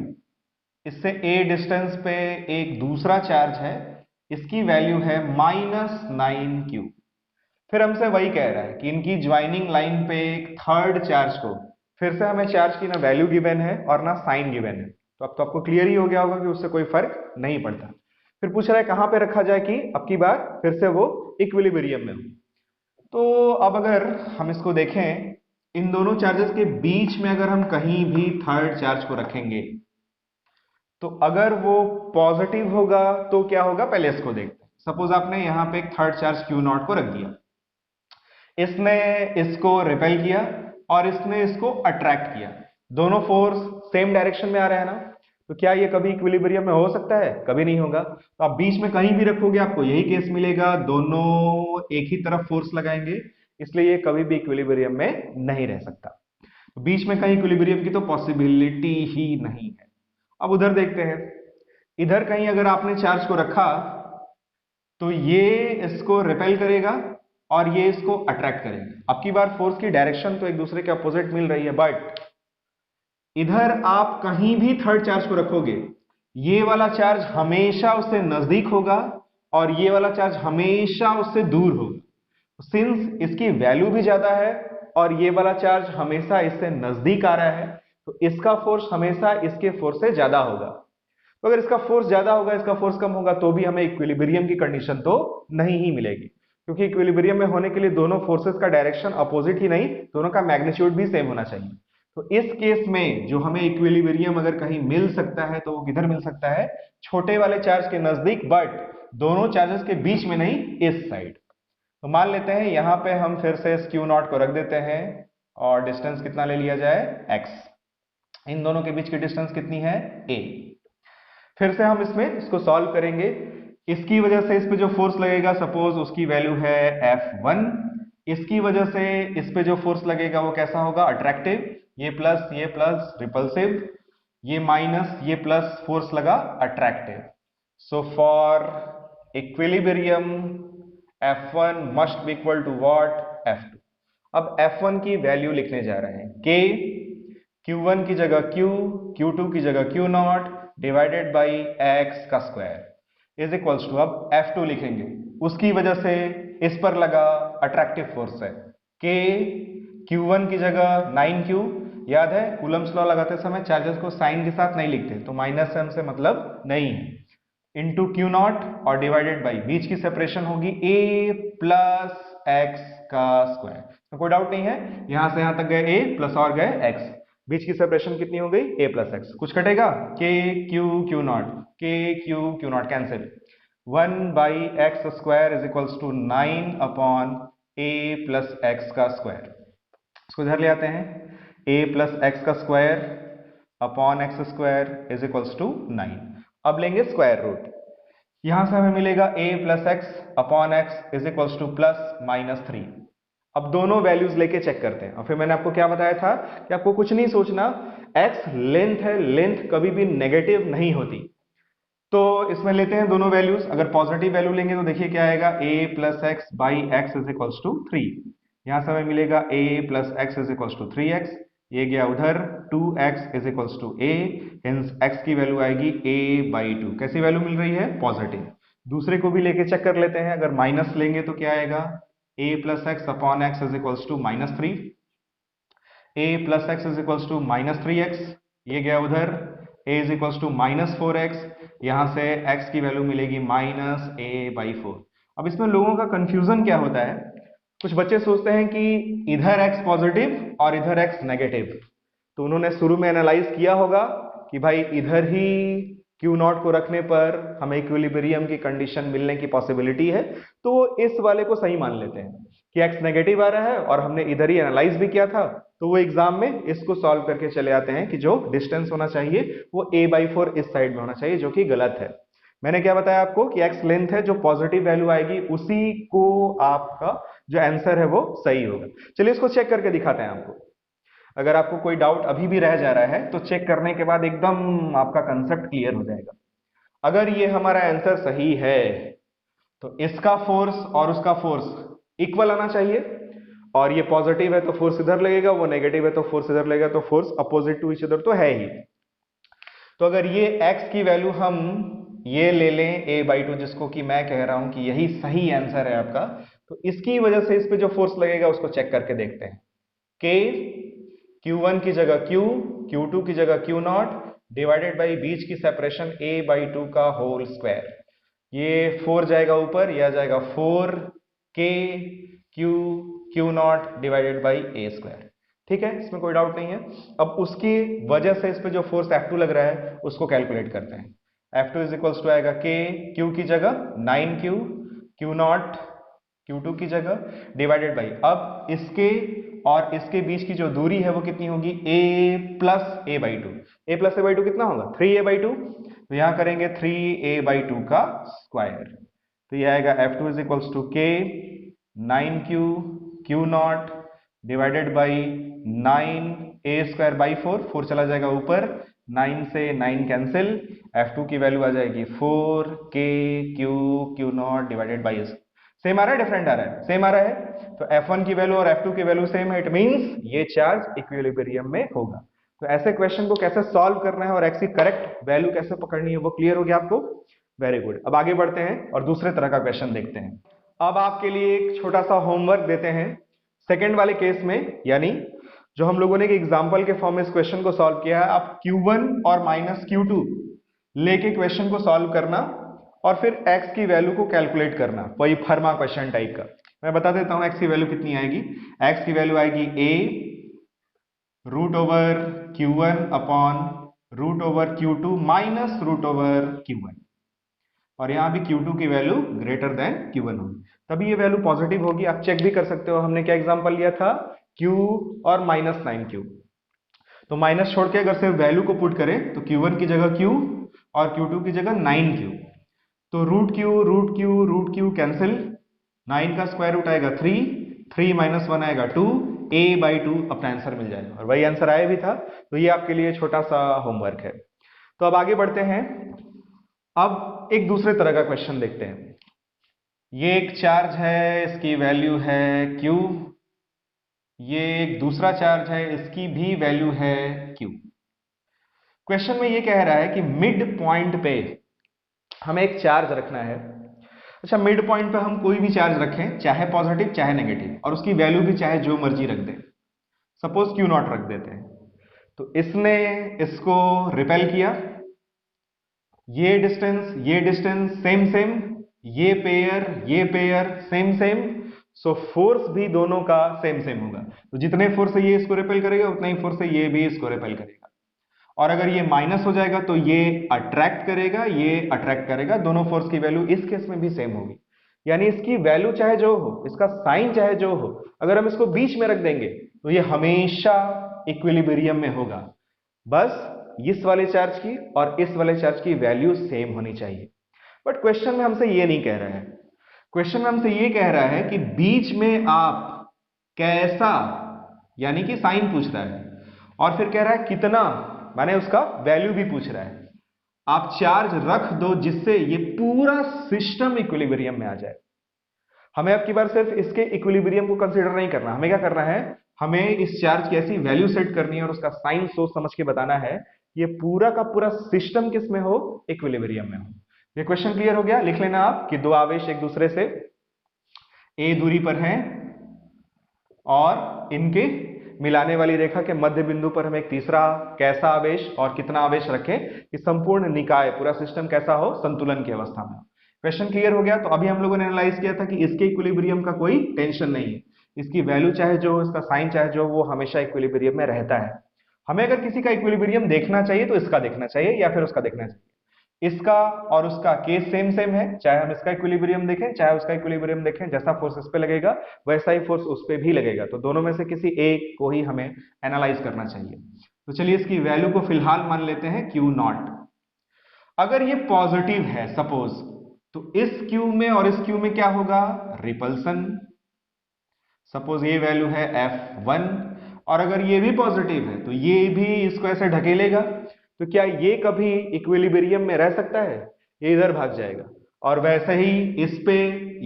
इससे a डिस्टेंस पे एक दूसरा चार्ज है, इसकी वैल्यू है -9Q। फिर हमसे वही कह रहा है कि इनकी ज्वाइनिंग लाइन पे एक थर्ड चार्ज को, फिर से हमें चार्ज की ना वैल्यू गिवन है और ना साइन गिवन है, तो अब तो आपको क्लियर ही हो गया होगा कि उससे कोई फर्क नहीं पड़ता। फिर पूछ रहा है कहां पे रखा जाए कि अब की बार फिर से वो इक्विलिब्रियम में हो। तो अब अगर हम इसको देखें, इन दोनों चार्जेस के बीच में अगर हम कहीं भी थर्ड चार्ज को रखेंगे, तो अगर वो पॉजिटिव होगा तो क्या होगा, पहले इसको देखते हैं। सपोज आपने यहां पे एक थर्ड चार्ज Q0 को रख दिया, इसने इसको रिपेल किया और इसने इसको अट्रैक्ट किया, दोनों फोर्स सेम डायरेक्शन में आ रहे हैं ना, तो क्या ये कभी इक्विलिब्रियम में हो सकता है? कभी नहीं होगा। तो आप बीच में कहीं भी रखोगे आपको यही केस मिलेगा, दोनों एक ही तरफ फोर्स लगाएंगे, इसलिए ये कभी भी इक्विलिब्रियम में नहीं रह सकता। तो बीच में कहीं इक्विलिब्रियम की तो पॉसिबिलिटी ही नहीं है। अब उधर देखते हैं, इधर कहीं अगर आपने चार्ज को रखा तो ये इसको रिपेल करेगा और ये इसको अट्रैक्ट करेगा। अब की बार फोर्स की डायरेक्शन तो एक दूसरे के अपोजिट मिल रही है, बट इधर आप कहीं भी थर्ड चार्ज को रखोगे, ये वाला चार्ज हमेशा उससे नजदीक होगा और ये वाला चार्ज हमेशा उससे दूर होगा। सिंस इसकी वैल्यू भी ज्यादा है और ये वाला चार्ज हमेशा इससे नजदीक आ रहा है, तो इसका फोर्स हमेशा इसके फोर्स से ज्यादा होगा। तो अगर इसका फोर्स ज्यादा होगा, इसका फोर्स कम होगा, तो भी हमें इक्विलिब्रियम की कंडीशन तो नहीं ही मिलेगी, क्योंकि इक्विलिब्रियम में होने के लिए दोनों फोर्सेस का डायरेक्शन अपोजिट ही नहीं, दोनों का मैग्नीट्यूड भी सेम होना चाहिए। तो इस केस में जो हमें इक्विलिब्रियम अगर कहीं मिल सकता है तो वो किधर मिल सकता है, छोटे वाले चार्ज के नजदीक, बट दोनों चार्जेस के बीच में नहीं, इस साइड। तो मान लेते हैं यहां पे हम फिर से इस Q0 को रख देते हैं और डिस्टेंस कितना ले लिया जाए, x। इन दोनों के बीच की डिस्टेंस कितनी है, a। फिर से हम इसको सॉल्व करेंगे। इसकी वजह से इस पे जो फोर्स लगेगा, सपोज उसकी वैल्यू है F1, इसकी वजह से इस पे जो फोर्स लगेगा वो कैसा होगा, अट्रैक्टिव। ये प्लस रिपल्सिव, ये माइनस ये प्लस फोर्स लगा attractive. So for equilibrium F1 must be equal to what, F2। अब F1 की वैल्यू लिखने जा रहे हैं, K, Q1 की जगह Q, Q2 की जगह Q0 डिवाइडेड बाई x का स्क्वायर इज इक्वल्स टू, अब F2 लिखेंगे, उसकी वजह से इस पर लगा अट्रैक्टिव फोर्स है K, Q1 की जगह 9Q। याद है कूलम्स लॉ लगाते समय चार्जेस को साइन के साथ नहीं लिखते, तो माइनस से हमसे मतलब नहीं है, इंटू Q0 और डिवाइडेड बाई बीच की सेपरेशन होगी a प्लस एक्स का स्क्वायर। तो कोई डाउट नहीं है, यहां से यहां तक गए a प्लस और गए x, बीच की सेपरेशन कितनी हो गई, a प्लस एक्स। कुछ कटेगा, k q q0, k q q0 cancel, 1 by x square is equals to 9 upon a plus x का स्क्वायर। इसको इधर ले आते हैं, a प्लस एक्स का square upon x square is equals to 9। अब लेंगे स्क्वायर रूट, यहां से हमें मिलेगा a plus x upon x is equals to +-3। अब दोनों वैल्यूज लेके चेक करते हैं, और फिर मैंने आपको क्या बताया था कि आपको कुछ नहीं सोचना, x लेंथ है, लेंथ कभी भी नेगेटिव नहीं होती। तो इसमें लेते हैं दोनों वैल्यूज, अगर पॉजिटिव वैल्यू लेंगे तो देखिए क्या आएगा, a plus x by x is equals to 3। यहां से हमें मिलेगा a plus x is equals to 3x, ये गया उधर 2x is equals to a, hence x की वैल्यू आएगी a बाई 2। कैसी वैल्यू मिल रही है, पॉजिटिव। दूसरे को भी लेके चेक कर लेते हैं, अगर माइनस लेंगे तो क्या आएगा, a plus x upon x is equals to -3, a plus x is equals to -3x, ये गया उधर a is equals to -4x, यहां से x की वैल्यू मिलेगी -a/4। अब इसमें लोगों का कंफ्यूजन क्या होता है, कुछ बच्चे सोचते हैं कि इधर x पॉजिटिव और इधर x नेगेटिव, तो उन्होंने शुरू में एनालाइज किया होगा कि भाई इधर ही Q0 को रखने पर हमें इक्विलिब्रियम की कंडीशन मिलने की पॉसिबिलिटी है, तो इस वाले को सही मान लेते हैं कि x नेगेटिव आ रहा है और हमने इधर ही एनालाइज भी किया था, तो वो एग्जाम में इसको सॉल्व करके चले आते हैं कि जो डिस्टेंस होना चाहिए वो a/4 इस साइड में होना चाहिए, जो कि गलत है। मैंने क्या बताया आपको कि x लेंथ है, जो पॉजिटिव वैल्यू आएगी उसी को आपका जो आंसर है वो सही होगा। चलिए इसको चेक करके दिखाते हैं आपको। अगर आपको कोई डाउट अभी भी रह जा रहा है तो चेक करने के बाद एकदम आपका कंसेप्ट क्लियर हो जाएगा। अगर ये हमारा आंसर सही है तो इसका फोर्स और उसका फोर्स इक्वल आना चाहिए, और ये पॉजिटिव है तो फोर्स इधर लगेगा, वो नेगेटिव है तो फोर्स इधर लगेगा, तो force opposite to each other तो है ही। तो अगर ये x की वैल्यू हम ये ले लें a/2, जिसको कि मैं कह रहा हूं कि यही सही आंसर है आपका, तो इसकी वजह से इस पे जो फोर्स लगेगा उसको चेक करके देखते हैं। k q1 की जगह q, q2 की जगह q0 डिवाइडेड बाई बीच की सेपरेशन a/2 का होल स्क्वायर। ये 4 जाएगा ऊपर, यह जाएगा 4k q0 divided by a square. ठीक है, इसमें कोई डाउट नहीं है। अब उसकी वजह से इस पे जो फोर्स F2 लग रहा है उसको कैलकुलेट करते हैं। F2 इज इक्वल्स टू आएगा k, q की जगह 9q, q0 q2 की जगह डिवाइडेड बाई, अब इसके और इसके बीच की जो दूरी है वो कितनी होगी, a plus a/2। a plus a/2 कितना होगा, 3a/2। तो यहां करेंगे 3a/2 का स्क्वायर, तो ये आएगा F2 is equals to k 9q q0 divided by 9a square by 4, 4 चला जाएगा ऊपर, 9 से 9 कैंसिल, F2 की वैल्यू आ जाएगी 4k q0 divided by. Same आ रहा है, डिफरेंट आ रहा है, सेम आ रहा है। तो F1 की वैल्यू और F2 की वैल्यू सेम है, इट मींस ये चार्ज इक्विलिब्रियम में होगा। तो ऐसे क्वेश्चन को कैसे सॉल्व करना है और x की करेक्ट वैल्यू कैसे पकड़नी है वो क्लियर हो गया आपको। Very good. अब आगे बढ़ते हैं और दूसरे तरह का क्वेश्चन देखते हैं। अब आपके लिए एक छोटा सा होमवर्क देते हैं। सेकंड वाले केस में, यानी जो हम लोगों ने एक एग्जांपल के फॉर्म में इस क्वेश्चन को सॉल्व किया है, आप Q1 और माइनस Q2 लेके क्वेश्चन को सॉल्व करना और फिर x की वैल्यू को कैलकुलेट करना, वही फर्मा क्वेश्चन टाइप का। मैं बता देता हूं x की वैल्यू कितनी आएगी। x की वैल्यू आएगी a root over Q1 upon root over Q2 minus root over Q1, और यहां भी Q2 की वैल्यू ग्रेटर देन Q1 होगी, तभी ये वैल्यू पॉजिटिव होगी। आप चेक भी कर सकते हो, हमने क्या एग्जांपल लिया था, Q और माइनस 9Q। तो माइनस छोड़ के अगर सिर्फ वैल्यू को पुट करें तो Q1 की जगह Q और Q2 की जगह 9Q, तो रूट क्यू कैंसिल, 9 का स्क्वायर रूट आएगा 3, 3 माइनस 1 आएगा 2, a/2 अपना आंसर मिल जाएगा, और वही आंसर आया भी था। तो ये आपके लिए छोटा सा होमवर्क है। तो अब आगे बढ़ते हैं, अब एक दूसरे तरह का क्वेश्चन देखते हैं। ये एक चार्ज है, इसकी वैल्यू है Q, ये एक दूसरा चार्ज है, इसकी भी वैल्यू है Q। क्वेश्चन में ये कह रहा है कि मिड पॉइंट पे हमें एक चार्ज रखना है। अच्छा, मिड पॉइंट पे हम कोई भी चार्ज रखें, चाहे पॉजिटिव चाहे नेगेटिव, और उसकी वैल्यू भी चाहे जो मर्जी रख दें, सपोज Q0 रख देते हैं। तो इसने इसको रिपेल किया, ये डिस्टेंस सेम सेम, ये pair same same, so force भी दोनों का सेम सेम होगा। तो जितने फोर्स से ये इसको रिपेल करेगा उतना ही फोर्स से ये भी इसको रिपेल करेगा, और अगर ये माइनस हो जाएगा तो ये अट्रैक्ट करेगा, ये अट्रैक्ट करेगा, दोनों फोर्स की वैल्यू इस केस में भी सेम होगी। यानी इसकी वैल्यू चाहे जो हो, इसका साइन चाहे जो हो, अगर हम इसको बीच में रख देंगे तो ये हमेशा इक्विलिब्रियम में होगा। बस इस वाले चार्ज की और इस वाले चार्ज की वैल्यू सेम होनी चाहिए। बट क्वेश्चन में हमसे ये नहीं कह रहा है, क्वेश्चन में हमसे ये कह रहा है कि बीच में आप कैसा, यानी कि साइन पूछ रहा है, और फिर कह रहा है कितना, माने उसका वैल्यू भी पूछ रहा है। आप चार्ज रख दो जिससे ये पूरा सिस्टम इक्विलिब्रियम में आ जाए। हमें अब की बार सिर्फ इसके इक्विलिब्रियम को कंसीडर नहीं करना, हमें क्या करना है, हमें इस चार्ज की ऐसी वैल्यू सेट करनी है और उसका साइन सोच समझ के बताना है, ये पूरा का पूरा सिस्टम किस में हो, इक्विलिब्रियम में हो। ये क्वेश्चन क्लियर हो गया। लिख लेना आप कि दो आवेश एक दूसरे से a दूरी पर हैं और इनके मिलाने वाली रेखा के मध्य बिंदु पर हम एक तीसरा कैसा आवेश और कितना आवेश रखें कि संपूर्ण निकाय, पूरा सिस्टम कैसा हो, संतुलन की अवस्था में। क्वेश्चन क्लियर हो गया। तो अभी हम लोगों ने एनालाइज किया था कि इसके इक्विलिब्रियम का कोई टेंशन नहीं है, इसकी वैल्यू चाहे जो हो, इसका साइन चाहे जो, वो हमेशा इक्विलिब्रियम में रहता है। हमें अगर किसी का इक्विलिब्रियम देखना चाहिए तो इसका देखना चाहिए या फिर उसका देखना चाहिए। इसका और उसका केस सेम सेम है, चाहे हम इसका इक्विलिब्रियम देखें चाहे उसका इक्विलिब्रियम देखें, जैसा फोर्स इस पे लगेगा वैसा ही फोर्स उस पे भी लगेगा। तो दोनों में से किसी एक को ही हमें एनालाइज करना चाहिए। तो चलिए इसकी वैल्यू को फिलहाल मान लेते हैं Q0। अगर ये पॉजिटिव है सपोज, तो इस Q में और इस Q में क्या होगा, रिपल्सन। सपोज ये वैल्यू है F1, और अगर ये भी पॉजिटिव है तो ये भी इसको ऐसे ढकेलेगा, तो क्या ये कभी इक्विलिब्रियम में रह सकता है, ये इधर भाग जाएगा। और वैसे ही इस पे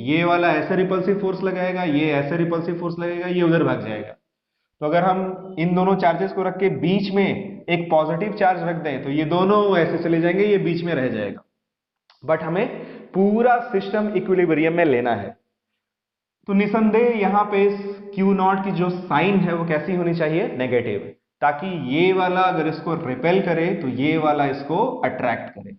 ये वाला ऐसे रिपल्सिव फोर्स लगाएगा, ये ऐसे रिपल्सिव फोर्स लगेगा, ये उधर भाग जाएगा। तो अगर हम इन दोनों चार्जेस को रख के बीच में एक पॉजिटिव चार्ज रख दें तो ये दोनों ऐसे चले जाएंगे, ये बीच में रह जाएगा। बट हमें पूरा सिस्टम इक्विलिब्रियम में लेना है। तो निसंदेह यहाँ पे क्यू नॉट की जो साइन है वो कैसी होनी चाहिए, नेगेटिव, ताकि ये वाला अगर इसको रिपेल करे तो ये वाला इसको अट्रैक्ट करे।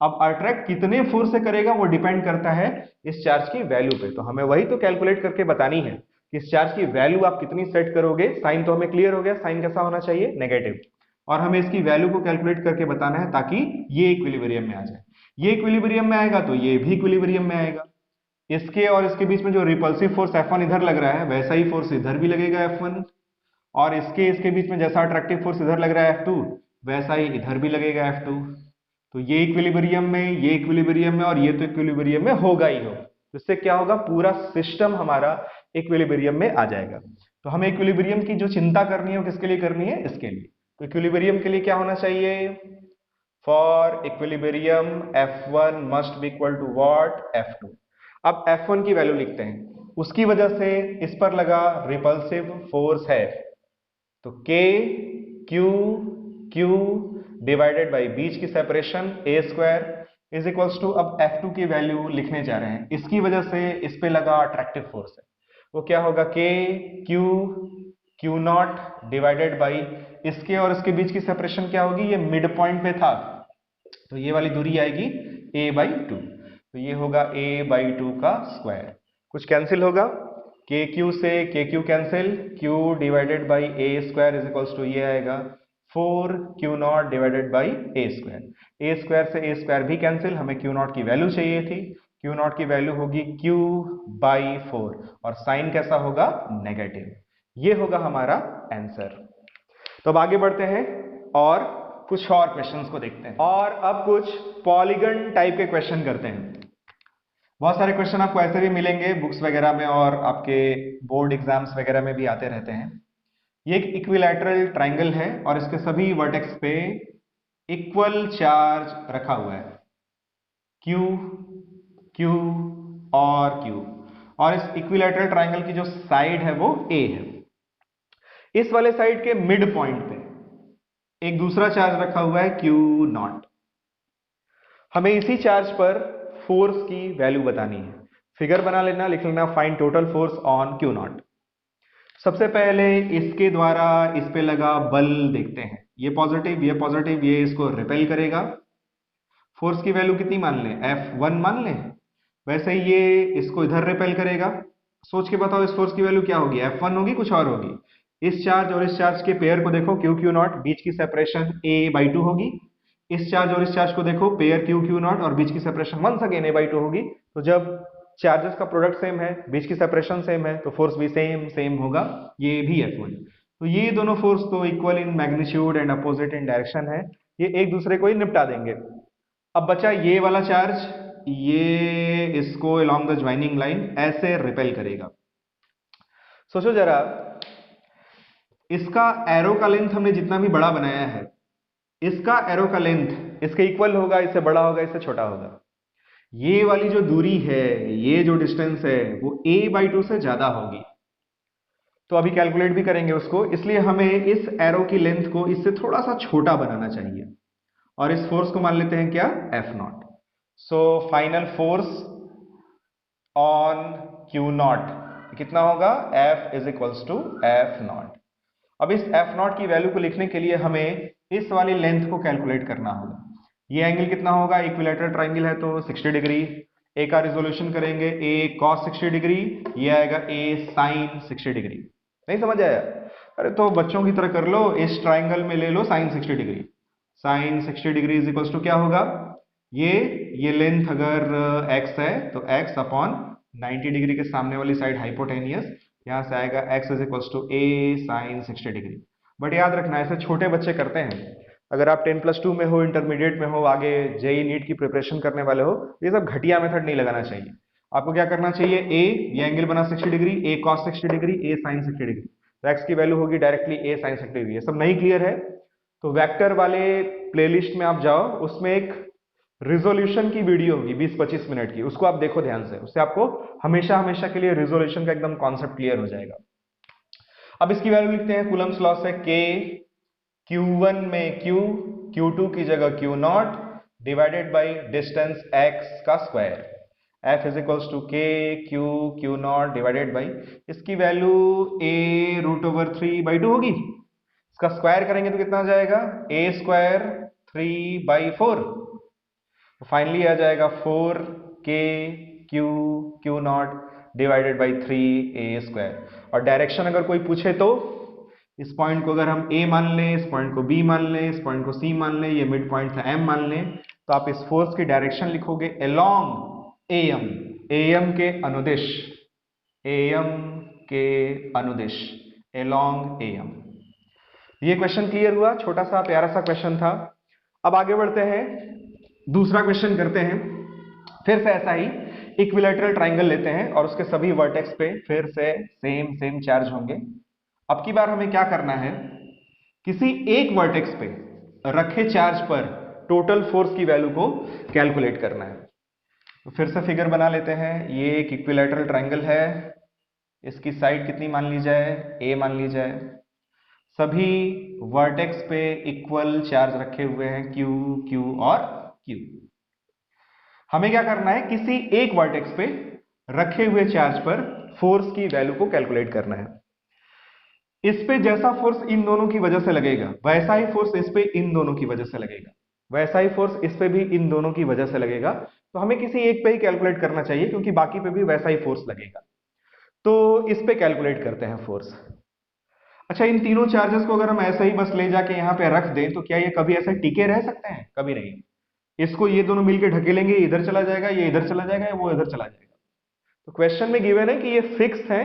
अब अट्रैक्ट कितने फोर्स से करेगा वो डिपेंड करता है इस चार्ज की वैल्यू पे। तो हमें वही तो कैलकुलेट करके बतानी है कि इस चार्ज की वैल्यू आप कितनी सेट करोगे। साइन तो हमें क्लियर हो गया, साइन कैसा होना चाहिए, नेगेटिव, और हमें इसकी वैल्यू को कैलकुलेट करके बताना है ताकि ये इक्विलिब्रियम में आ जाए। ये इक्विलिब्रियम में आएगा तो ये भी इक्विलिब्रियम में आएगा। इसके और इसके बीच में जो रिपल्सिव फोर्स F1 इधर लग रहा है वैसा ही फोर्स इधर भी लगेगा F1, और इसके बीच में जैसा अट्रैक्टिव फोर्स इधर लग रहा है F2 वैसा ही इधर भी लगेगा F2। तो ये इक्विलिब्रियम में, ये इक्विलिब्रियम में, और ये तो इक्विलिब्रियम में होगा ही हो। तो इससे क्या होगा, पूरा सिस्टम हमारा इक्विलिब्रियम में आ जाएगा। तो हमें इक्विलिब्रियम की जो चिंता करनी है वो किसके लिए करनी है, इसके लिए। तो इक्विलिब्रियम के लिए क्या होना चाहिए, for equilibrium F1 must be equal to what, F2। अब F1 की वैल्यू लिखते हैं, उसकी वजह से इस पर लगा रिपल्सिव फोर्स है, तो K Q डिवाइडेड बाई बीच की separation A square is equals to, अब F2 की वैल्यू लिखने जा रहे हैं, इसकी वजह से इस पे लगा अट्रैक्टिव फोर्स है, वो क्या होगा, K Q not divided by इसके और इसके बीच की सेपरेशन क्या होगी, ये मिड पॉइंट पे था तो ये वाली दूरी आएगी a/2, तो ये होगा a/2 का स्क्वायर। कुछ कैंसिल होगा, KQ से KQ cancel, Q divided by a square is equals to ये आएगा 4Q not divided by a square. a square से a स्क्वायर भी कैंसिल, हमें Q नॉट की वैल्यू चाहिए थी, Q नॉट की वैल्यू होगी Q/4, और साइन कैसा होगा, नेगेटिव। ये होगा हमारा आंसर। तो अब आगे बढ़ते हैं और कुछ और क्वेश्चंस को देखते हैं, और अब कुछ पॉलीगन टाइप के क्वेश्चन करते हैं। बहुत सारे क्वेश्चन आपको ऐसे भी मिलेंगे बुक्स वगैरह में और आपके बोर्ड एग्जाम्स वगैरह में भी आते रहते हैं। ये एक इक्विलैटरल ट्राइंगल है और इसके सभी वर्टेक्स पे इक्वल चार्ज रखा हुआ है, Q Q और Q, और इस इक्विलैटरल ट्राइंगल की जो साइड है वो A है। इस वाले साइड के मिड पॉइंट पे एक दूसरा चार्ज रखा हुआ है Q नॉट। हमें इसी चार्ज पर फोर्स की वैल्यू बतानी है। फिगर बना लेना, लिख लेना, find total force on Q not. सबसे पहले इसके द्वारा इस पे लगा बल देखते हैं, ये पॉजिटिव, ये इसको रिपेल करेगा। फोर्स की वैल्यू कितनी मान लें, F1 मान लें। वैसे ही ये इसको इधर रिपेल करेगा। सोच के बताओ इस फोर्स की वैल्यू क्या होगी, F1 होगी, कुछ और होगी। इस चार्ज और इस चार्ज के पेयर को देखो, Q नॉट, बीच की सेपरेशन a/2 होगी। इस चार्ज और इस चार्ज को देखो, पेयर Q नॉट, और बीच की सेपरेशन वंस अगेन a/2 होगी। तो जब चार्जेस का प्रोडक्ट सेम है, बीच की सेपरेशन सेम है, तो फोर्स भी सेम होगा, ये भी F1। तो ये दोनों फोर्स तो equal in magnitude and opposite in direction है, ये एक दूसरे को ही निपटा देंगे। अब बचा ये वाला चार्ज, ये इसको अलोंग द ज्वाइनिंग लाइन ऐसे रिपेल करेगा। सोचो जरा, इसका एरो का लेंथ हमने जितना भी बड़ा बनाया है, इसका एरो का लेंथ इसके इक्वल होगा, इससे बड़ा होगा, इससे छोटा होगा। ये वाली जो दूरी है, ये जो डिस्टेंस है, वो a/2 से ज्यादा होगी। तो अभी कैलकुलेट भी करेंगे उसको, इसलिए हमें इस एरो की लेंथ को इससे थोड़ा सा छोटा बनाना चाहिए, और इस फोर्स को मान लेते हैं क्या, F not. So final force on Q not कितना होगा, F is equals to F not. अब इस F नॉट की वैल्यू को लिखने के लिए हमें इस वाली लेंथ को कैलकुलेट करना होगा। ये एंगल कितना होगा, इक्विलैटरल ट्राइंगल है तो 60 डिग्री। ए का रिजोल्यूशन करेंगे, a cos 60 डिग्री, ये आएगा a sin 60 डिग्री। नहीं समझ आया, अरे तो बच्चों की तरह कर लो, इस ट्राइंगल में ले लो sin 60 degree. sin 60 degree is equals to क्या होगा, ये लेंथ अगर x है तो x अपॉन 90 डिग्री के सामने वाली साइड हाइपोटेनियस, यहां से आएगा x is equals to a sin 60 degree. But याद रखना, ऐसे छोटे बच्चे करते हैं। अगर आप 10+2 में हो, इंटरमीडिएट में हो, आगे जेई नीट की प्रिपरेशन करने वाले हो, ये सब घटिया मेथड नहीं लगाना चाहिए। आपको क्या करना चाहिए, ये एंगल बना 60 degree, a cos 60 degree, a sin 60 degree, तो x की वैल्यू होगी डायरेक्टली a sin 60 डिग्री। ये सब नहीं क्लियर है तो वेक्टर वाले प्लेलिस्ट में आप जाओ, उसमें एक रिजोल्यूशन की वीडियो होगी 20-25 मिनट की, उसको आप देखो ध्यान से, उससे आपको हमेशा हमेशा के लिए रिजोल्यूशन का एकदम कॉन्सेप्ट क्लियर हो जाएगा। अब इसकी वैल्यू लिखते हैं कूलम्स लॉ से, K Q1 में Q, Q2 की जगह Q not divided by distance x का square, F is equals to K Q not divided by, इसकी वैल्यू a√3/2 होगी, इसका स्क्वायर करेंगे तो कितना आ जाएगा, a स्क्वायर 3/4, फाइनली आ जाएगा 4K Q not divided by 3a square. और डायरेक्शन अगर कोई पूछे तो इस पॉइंट को अगर हम A मान लें, इस पॉइंट को B मान लें, इस पॉइंट को C मान लें, ये मिड पॉइंट था M मान लें, तो आप इस फोर्स की डायरेक्शन लिखोगे अलोंग AM, AM के अनुदिश, AM के अनुदिश, अलोंग AM। ये क्वेश्चन क्लियर हुआ, छोटा सा प्यारा सा क्वेश्चन था। अब आगे बढ़ते हैं, दूसरा क्वेश्चन करते हैं। फिर से ऐसा ही इक्विलैटरल ट्राइंगल लेते हैं और उसके सभी वर्टेक्स पे फिर से सेम चार्ज होंगे। अब की बार हमें क्या करना है, किसी एक वर्टेक्स पे रखे चार्ज पर टोटल फोर्स की वैल्यू को कैलकुलेट करना है। तो फिर से फिगर बना लेते हैं। ये एक इक्विलैटरल ट्राइंगल है, इसकी साइड कितनी मान ली जाए, A मान ली जाए, सभी वर्टेक्स पे इक्वल चार्ज रखे हुए हैं Q और Q। हमें क्या करना है, किसी एक वर्टेक्स पे रखे हुए चार्ज पर फोर्स की वैल्यू को कैलकुलेट करना है। इस पे जैसा फोर्स इन दोनों की वजह से लगेगा वैसा ही फोर्स इस पे इन दोनों की वजह से लगेगा, वैसा ही फोर्स इस पे भी इन दोनों की वजह से लगेगा। तो हमें किसी एक पे ही कैलकुलेट करना चाहिए क्योंकि बाकी पे भी वैसा ही फोर्स लगेगा। तो इस पे कैलकुलेट करते हैं फोर्स। अच्छा, इन तीनों चार्जेस को अगर हम ऐसे ही बस ले जाके यहाँ पे रख दें तो क्या ये कभी ऐसे टिके रह सकते हैं? कभी नहीं। इसको ये दोनों मिलकर ढकेलेंगे, इधर चला जाएगा, ये इधर चला जाएगा, या वो इधर चला जाएगा। तो क्वेश्चन में गिवन है कि ये फिक्स है,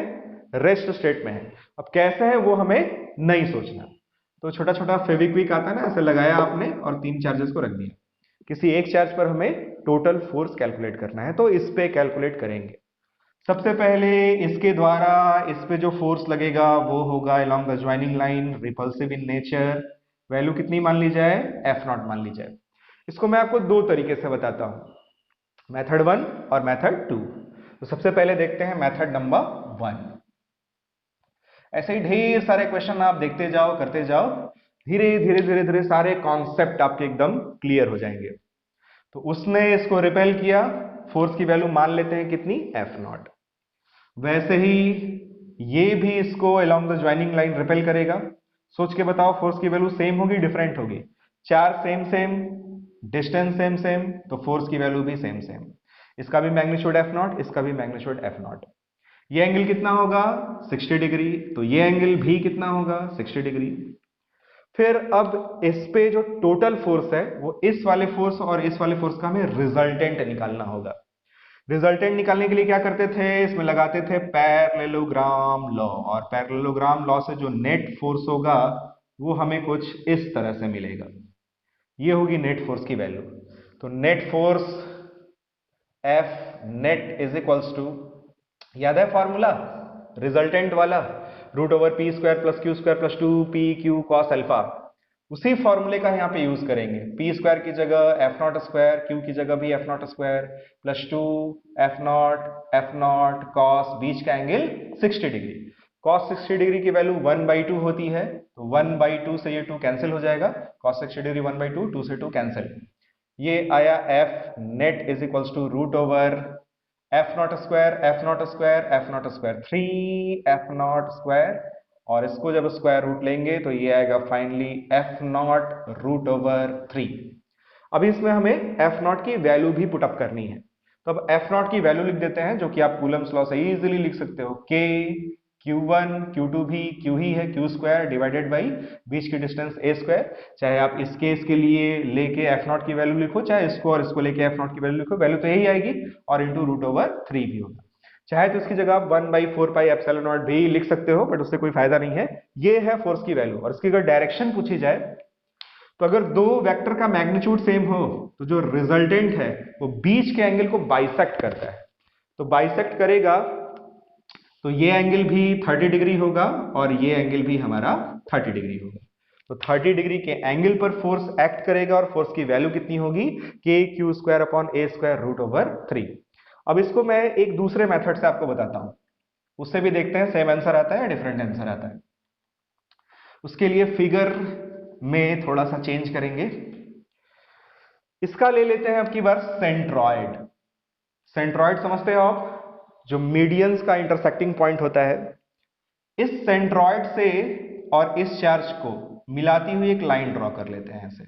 रेस्ट स्टेट में है। अब कैसे है वो हमें नहीं सोचना। तो छोटा छोटा फेविक्विक आता है ना, ऐसे लगाया आपने और तीन चार्जेस को रख दिया। किसी एक चार्ज पर हमें टोटल फोर्स कैलकुलेट करना है, तो इस पे कैलकुलेट करेंगे। सबसे पहले इसके द्वारा इस पे जो फोर्स लगेगा वो होगा along the joining line, repulsive in nature. Value कितनी मान ली जाए, F0 मान ली जाए। इसको मैं आपको दो तरीके से बताता हूं, मेथड 1 और मेथड 2। तो सबसे पहले देखते हैं मेथड नंबर 1। ऐसे ही ढेर सारे क्वेश्चन आप देखते जाओ, करते जाओ, धीरे धीरे धीरे धीरे सारे कॉन्सेप्ट आपके एकदम क्लियर हो जाएंगे। तो उसने इसको रिपेल किया, फोर्स की वैल्यू मान लेते हैं कितनी, F0। वैसे ही ये भी इसको along the joining line repel करेगा। सोच के बताओ, फोर्स की वैल्यू सेम होगी डिफरेंट होगी? चार same same, distance same same, तो फोर्स की वैल्यू भी सेम सेम। इसका भी मैग्नीट्यूड F0, इसका भी मैग्नीट्यूड F0। ये एंगल कितना होगा, 60 डिग्री, तो ये एंगल भी कितना होगा, 60 डिग्री। फिर अब इस पे जो टोटल फोर्स है वो इस वाले फोर्स और इस वाले फोर्स का हमें रिजल्टेंट निकालना होगा। रिजल्टेंट निकालने के लिए क्या करते थे, इसमें लगाते थे पैरेललोग्राम लॉ, और पैरेललोग्राम लॉ से जो नेट फोर्स होगा वो हमें कुछ इस तरह से मिलेगा। ये होगी नेट फोर्स की वैल्यू। तो net force F net is equals to, याद है फॉर्मूला रिजल्टेंट वाला, √p² + q² + 2pq cos alpha. उसी फॉर्मूले का यहाँ पे यूज करेंगे। p² की जगह F0², q की जगह भी F0² + 2 F0 cos, बीच का एंगल 60 डिग्री। cos 60 डिग्री की वैल्यू 1/2 होती है, तो 1/2 से ये 2 कैंसिल हो जाएगा। cos 60 डिग्री 1/2, 2 से 2 कैंसिल। ये आया F net is equals to F0², 3F0², और इसको जब स्क्वायर रूट लेंगे तो ये आएगा फाइनली F0√3। अभी इसमें हमें F0 की वैल्यू भी पुटअप करनी है। तो अब F0 की वैल्यू लिख देते हैं, जो कि आप कूलम्स लॉ से इजीली लिख सकते हो। K Q1 Q2 भी Q ही है, Q² डिवाइडेड बाई बीच की डिस्टेंस A²। चाहे आप इस केस के लिए लेके F0 की वैल्यू लिखो, चाहे इसको और इसको लेके F0 की वैल्यू लिखो, वैल्यू तो यही आएगी, और इंटू √3 भी होगा। चाहे तो इसकी जगह आप 1/4πε0 भी लिख सकते हो, बट उससे कोई फायदा नहीं है। ये है फोर्स की वैल्यू। और इसकी अगर डायरेक्शन पूछी जाए तो अगर दो वेक्टर का मैग्नीट्यूड सेम हो तो जो रिजल्टेंट है वो बीच के एंगल को बाइसेक्ट करता है। तो बाइसेक्ट करेगा तो ये एंगल भी 30 डिग्री होगा और ये एंगल भी हमारा 30 डिग्री होगा। तो 30 डिग्री के एंगल पर फोर्स एक्ट करेगा और फोर्स की वैल्यू कितनी होगी, के क्यू स्क्वायर अपॉन ए स्क्वायर रूट ओवर 3। अब इसको मैं एक दूसरे मेथड से आपको बताता हूं, उससे भी देखते हैं सेम आंसर आता है या डिफरेंट आंसर आता है। उसके लिए फिगर में थोड़ा सा चेंज करेंगे। इसका ले लेते हैं अब की बार सेंट्रॉइड। सेंट्रॉइड समझते हो आप, जो मीडियंस का इंटरसेक्टिंग पॉइंट होता है। इस सेंट्रॉइड से और इस चार्ज को मिलाती हुई एक लाइन ड्रॉ कर लेते हैं ऐसे।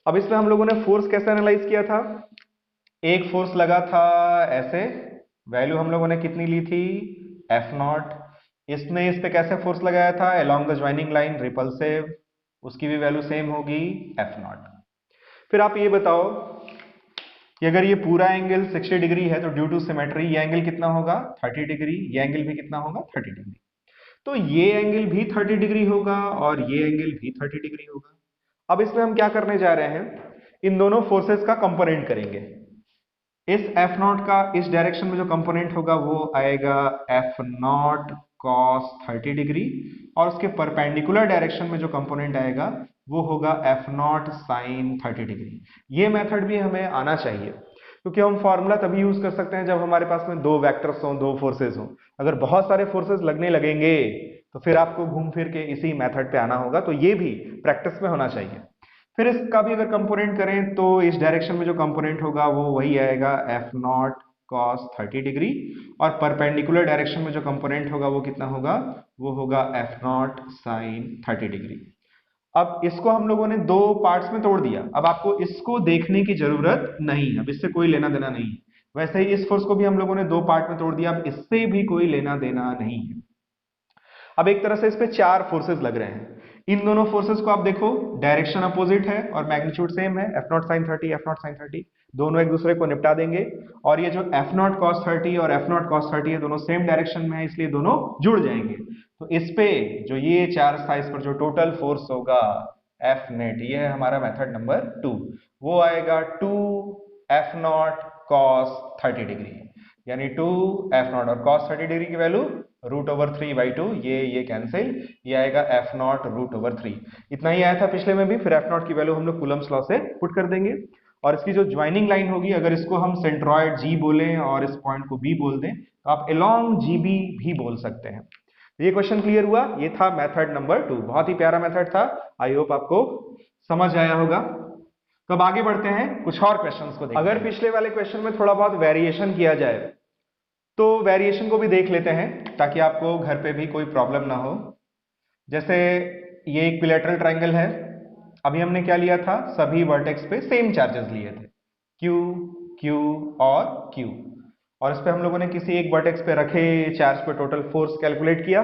अब इसमें हम लोगों ने फोर्स कैसे एनालाइज किया था, एक फोर्स लगा था ऐसे, वैल्यू हम लोगों ने कितनी ली थी, एफ नॉट। इसने इस पे कैसे फोर्स लगाया था, along the joining line, repulsive, उसकी भी वैल्यू सेम होगी एफ नॉट। फिर आप ये बताओ कि अगर ये पूरा एंगल 60 डिग्री है तो ड्यू टू सिमेट्री ये एंगल कितना होगा, 30 डिग्री। ये एंगल भी कितना होगा, 30 डिग्री। तो ये एंगल भी 30 डिग्री होगा और ये एंगल भी 30 डिग्री होगा। अब इसमें हम क्या करने जा रहे हैं, इन दोनों फोर्सेस का कंपोनेंट करेंगे। इस एफ नॉट का इस डायरेक्शन में जो कंपोनेंट होगा वो आएगा एफ नॉट कॉस 30 डिग्री, और उसके परपेंडिकुलर डायरेक्शन में जो कंपोनेंट आएगा वो होगा एफ नॉट साइन 30 डिग्री। ये मेथड भी हमें आना चाहिए, क्योंकि हम फॉर्मूला तभी यूज कर सकते हैं जब हमारे पास में दो वेक्टर्स हों, दो फोर्सेस हों। अगर बहुत सारे फोर्सेस लगने लगेंगे तो फिर आपको घूम फिर के इसी मेथड पे आना होगा, तो ये भी प्रैक्टिस में होना चाहिए। फिर इसका भी अगर कंपोनेंट करें तो इस डायरेक्शन में जो कंपोनेंट होगा वो वही आएगा एफ नॉट कॉस 30 डिग्री, और परपेंडिकुलर डायरेक्शन में जो कंपोनेंट होगा वो कितना होगा, वो होगा एफ नॉट साइन 30 डिग्री। अब इसको हम लोगों ने दो पार्ट्स में तोड़ दिया, अब आपको इसको देखने की जरूरत नहीं, अब इससे कोई लेना देना नहीं। वैसे ही इस फोर्स को भी हम लोगों ने दो पार्ट में तोड़ दिया, अब इससे भी कोई लेना देना नहीं है। अब एक तरह से इस पे चार फोर्सेस लग रहे हैं। इन दोनों फोर्सेस को आप देखो, डायरेक्शन अपोजिट है और मैग्नीट्यूड सेम है, F not sine 30, F not sine 30, दोनों एक दूसरे को निपटा देंगे। और ये जो एफ नॉट कॉस 30 और एफ नॉट कॉस 30 है, दोनों सेम डायरेक्शन में है, इसलिए दोनों जुड़ जाएंगे। तो इस पे जो ये चार्ज था, इस पर जो टोटल फोर्स होगा एफ नेट, ये है हमारा मेथड नंबर 2, वो आएगा 2 एफ नॉट कॉस 30 डिग्री, यानी 2 एफ नॉट और कॉस 30 डिग्री की वैल्यू रूट ओवर 3/2, ये कैंसिल, ये आएगा एफ नॉट रूट ओवर 3। इतना ही आया था पिछले में भी। फिर एफ नॉट की वैल्यू हम लोग कूलम्स लॉ से पुट कर देंगे, और इसकी जो ज्वाइनिंग लाइन होगी, अगर इसको हम सेंट्रॉइड जी बोलें और इस पॉइंट को बी बोल दें तो आप अलोंग जीबी भी बोल सकते हैं। ये क्वेश्चन क्लियर हुआ, ये था मेथड नंबर 2, बहुत ही प्यारा मेथड था, आई होप आपको समझ आया होगा। तो अब आगे बढ़ते हैं, कुछ और क्वेश्चंस को देखते हैं। अगर पिछले वाले क्वेश्चन में थोड़ा बहुत वेरिएशन किया जाए तो वेरिएशन को भी देख लेते हैं, ताकि आपको घर पे भी कोई प्रॉब्लम ना हो। जैसे ये एक इक्विलैटरल ट्रायंगल है, अभी हमने क्या लिया था, सभी वर्टेक्स पे सेम चार्जेस लिए थे, Q, Q और Q, और इस पे हम लोगों ने किसी एक वर्टेक्स पे रखे चार्ज पे टोटल फोर्स कैलकुलेट किया।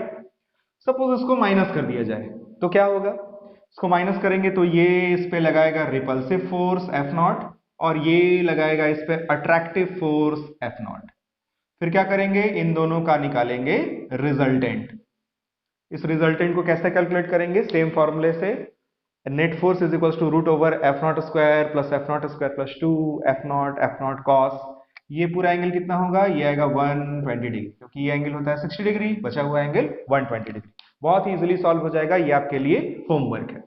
सपोज इसको माइनस कर दिया जाए तो क्या होगा, इसको माइनस करेंगे तो ये इस पे लगाएगा रिपल्सिव फोर्स एफ नॉट, और ये लगाएगा इस पे अट्रैक्टिव फोर्स एफ नॉट। फिर क्या करेंगे, इन दोनों का निकालेंगे रिजल्टेंट। इस रिजल्टेंट को कैसे कैलकुलेट करेंगे, सेम फॉर्मूले से, net force is equal to root over F not square plus F not square plus 2 F not cos. ये पूरा एंगल कितना होगा, ये आएगा 120 डिग्री, क्योंकि ये एंगल होता है 60 डिग्री, बचा हुआ एंगल 120 डिग्री। बहुत ही इजीली सॉल्व हो जाएगा, ये आपके लिए होमवर्क है।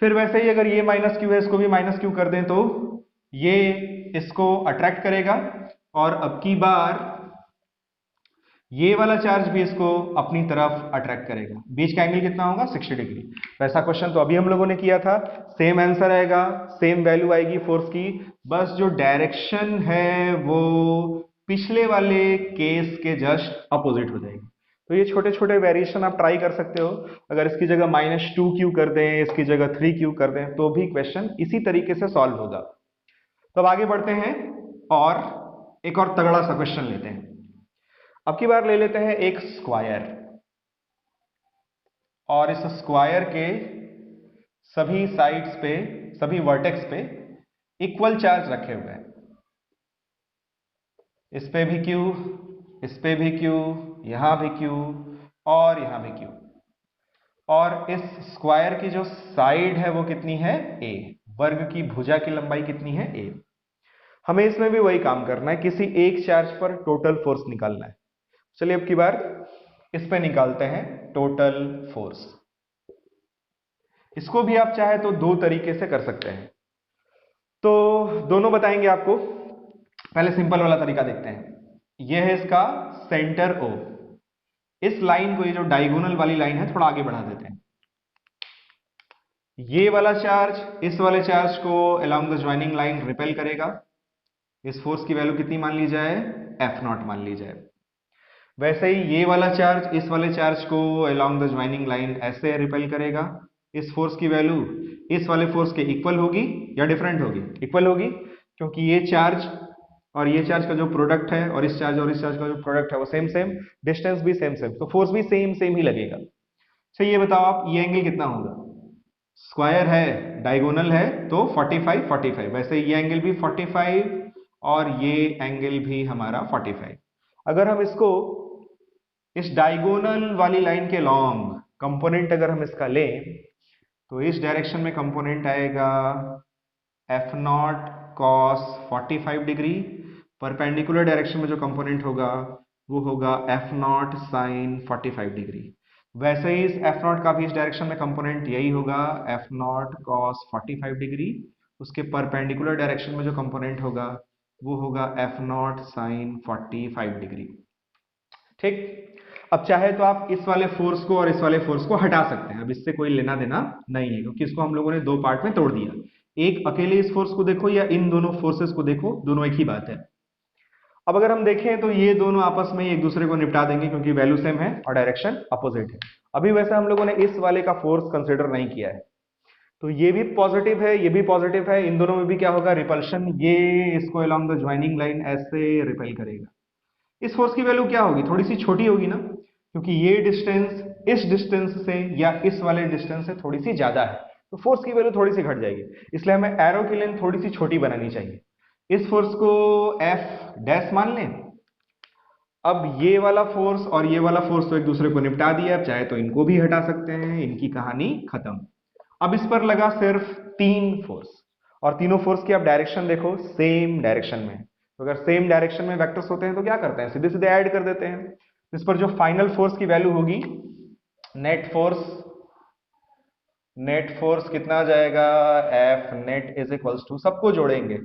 फिर वैसे ही अगर ये माइनस क्यू है, इसको भी माइनस क्यू कर दें तो ये इसको अट्रैक्ट करेगा, और अब की बार ये वाला चार्ज भी इसको अपनी तरफ अट्रैक्ट करेगा। बीच का एंगल कितना होगा, 60 डिग्री। वैसा क्वेश्चन तो अभी हम लोगों ने किया था, सेम आंसर आएगा, सेम वैल्यू आएगी फोर्स की, बस जो डायरेक्शन है वो पिछले वाले केस के जस्ट अपोजिट हो जाएगी। तो ये छोटे छोटे वेरिएशन आप ट्राई कर सकते हो। अगर इसकी जगह -2q कर दें, इसकी जगह 3q कर दें, तो भी क्वेश्चन इसी तरीके से सॉल्व होगा। तो अब आगे बढ़ते हैं और एक और तगड़ा सा क्वेश्चन लेते हैं। अब की बार ले लेते हैं एक स्क्वायर, और इस स्क्वायर के सभी साइड्स पे, सभी वर्टेक्स पे इक्वल चार्ज रखे हुए हैं। इस पे भी Q, इस पे भी Q, यहां भी Q और यहां भी Q, और इस स्क्वायर की जो साइड है वो कितनी है, A। वर्ग की भुजा की लंबाई कितनी है, A। हमें इसमें भी वही काम करना है, किसी एक चार्ज पर टोटल फोर्स निकालना है। चलिए अब की बार इस पे निकालते हैं टोटल फोर्स। इसको भी आप चाहे तो दो तरीके से कर सकते हैं, तो दोनों बताएंगे आपको। पहले सिंपल वाला तरीका देखते हैं। यह है इसका सेंटर ओ। इस लाइन को, ये जो डायगोनल वाली लाइन है, थोड़ा आगे बढ़ा देते हैं। ये वाला चार्ज इस वाले चार्ज को along the joining line repel करेगा। इस फोर्स की वैल्यू कितनी मान ली जाए, एफ नॉट मान ली जाए। वैसे ही ये वाला चार्ज इस वाले चार्ज को अलोंग द ज्वाइनिंग लाइन ऐसे रिपेल करेगा। इस फोर्स की वैल्यू इस वाले फोर्स के इक्वल होगी या डिफरेंट होगी, इक्वल होगी, क्योंकि ये चार्ज और ये चार्ज का जो प्रोडक्ट है और इस चार्ज का जो प्रोडक्ट है वो सेम सेम, डिस्टेंस भी सेम सेम, तो फोर्स भी सेम सेम ही लगेगा। अच्छा ये बताओ आप, ये एंगल कितना होगा? स्क्वायर है, डायगोनल है, तो 45 45। वैसे ये एंगल भी 45 और ये एंगल भी हमारा 45। अगर हम इसको इस डायगोनल वाली लाइन के लॉन्ग कंपोनेंट अगर हम इसका लें, तो इस डायरेक्शन में कंपोनेंट आएगा F not cos 45 degree. Perpendicular direction में जो कंपोनेंट होगा वो होगा एफ नॉट साइन 45 डिग्री। वैसे ही इस एफ नॉट का भी इस डायरेक्शन में कंपोनेंट यही होगा, एफ नॉट कॉस 45 डिग्री। उसके परपेंडिकुलर डायरेक्शन में जो कंपोनेंट होगा वो होगा एफ नॉट साइन 45 डिग्री। ठीक। अब चाहे तो आप इस वाले फोर्स को और इस वाले फोर्स को हटा सकते हैं, अब इससे कोई लेना देना नहीं है, क्योंकि इसको हम लोगों ने दो पार्ट में तोड़ दिया। एक अकेले इस फोर्स को देखो या इन दोनों फोर्सेस को देखो, दोनों एक ही बात है। अब अगर हम देखें तो ये दोनों आपस में एक दूसरे को निपटा देंगे, क्योंकि वैल्यू सेम है और डायरेक्शन अपोजिट है। अभी वैसे हम लोगों ने इस वाले का फोर्स कंसिडर नहीं किया है, तो ये भी पॉजिटिव है, ये भी पॉजिटिव है। इन दोनों में भी क्या होगा, रिपल्शन। ये इसको अलोंग द ज्वाइनिंग लाइन ऐसे रिपेल करेगा। इस फोर्स की वैल्यू क्या होगी, थोड़ी सी छोटी होगी ना, क्योंकि ये डिस्टेंस इस डिस्टेंस से या इस वाले डिस्टेंस से थोड़ी सी ज्यादा है, तो फोर्स की वैल्यू थोड़ी सी घट जाएगी। इसलिए हमें एरो की लेंथ थोड़ी सी छोटी बनानी चाहिए। इस फोर्स को एफ डैश मान लें। अब ये वाला फोर्स और ये वाला फोर्स तो एक दूसरे को निपटा दिया, अब चाहे तो इनको भी हटा सकते हैं, इनकी कहानी खत्म। अब इस पर लगा सिर्फ तीन फोर्स, और तीनों फोर्स की आप डायरेक्शन देखो, सेम डायरेक्शन में। तो अगर सेम डायरेक्शन में वेक्टर्स होते हैं तो क्या करते हैं, सीधे सीधे ऐड कर देते हैं। इस पर जो फाइनल फोर्स की वैल्यू होगी, नेट फोर्स कितना आ जाएगा, F net is equals to, सबको जोड़ेंगे,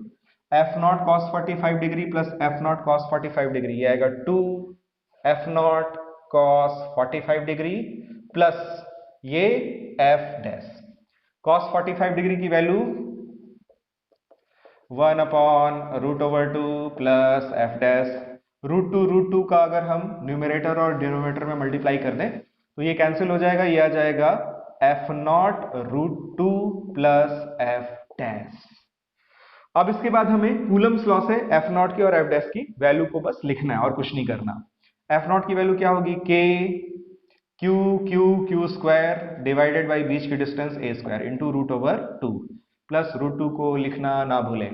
F not cos 45 degree plus F not cos 45 degree, ये आएगा 2 F not cos 45 degree plus ये एफ डैश। कॉस 45 डिग्री की वैल्यू 1/√2 प्लस एफ डैश। √2 का अगर हम न्यूमरेटर और डिनोमिनेटर में मल्टीप्लाई कर दें तो ये कैंसिल हो जाएगा, ये आ जाएगा F not √2 plus F dash. अब इसके बाद हमें कूलम्स लॉ से एफ नॉट की और एफ डैश की वैल्यू को बस लिखना है और कुछ नहीं करना। एफ नॉट की वैल्यू क्या होगी, के क्यू स्क्वायर डिवाइडेड बाई बीच की डिस्टेंस ए स्क्वायर इंटू √2 प्लस √2 को लिखना ना भूलें।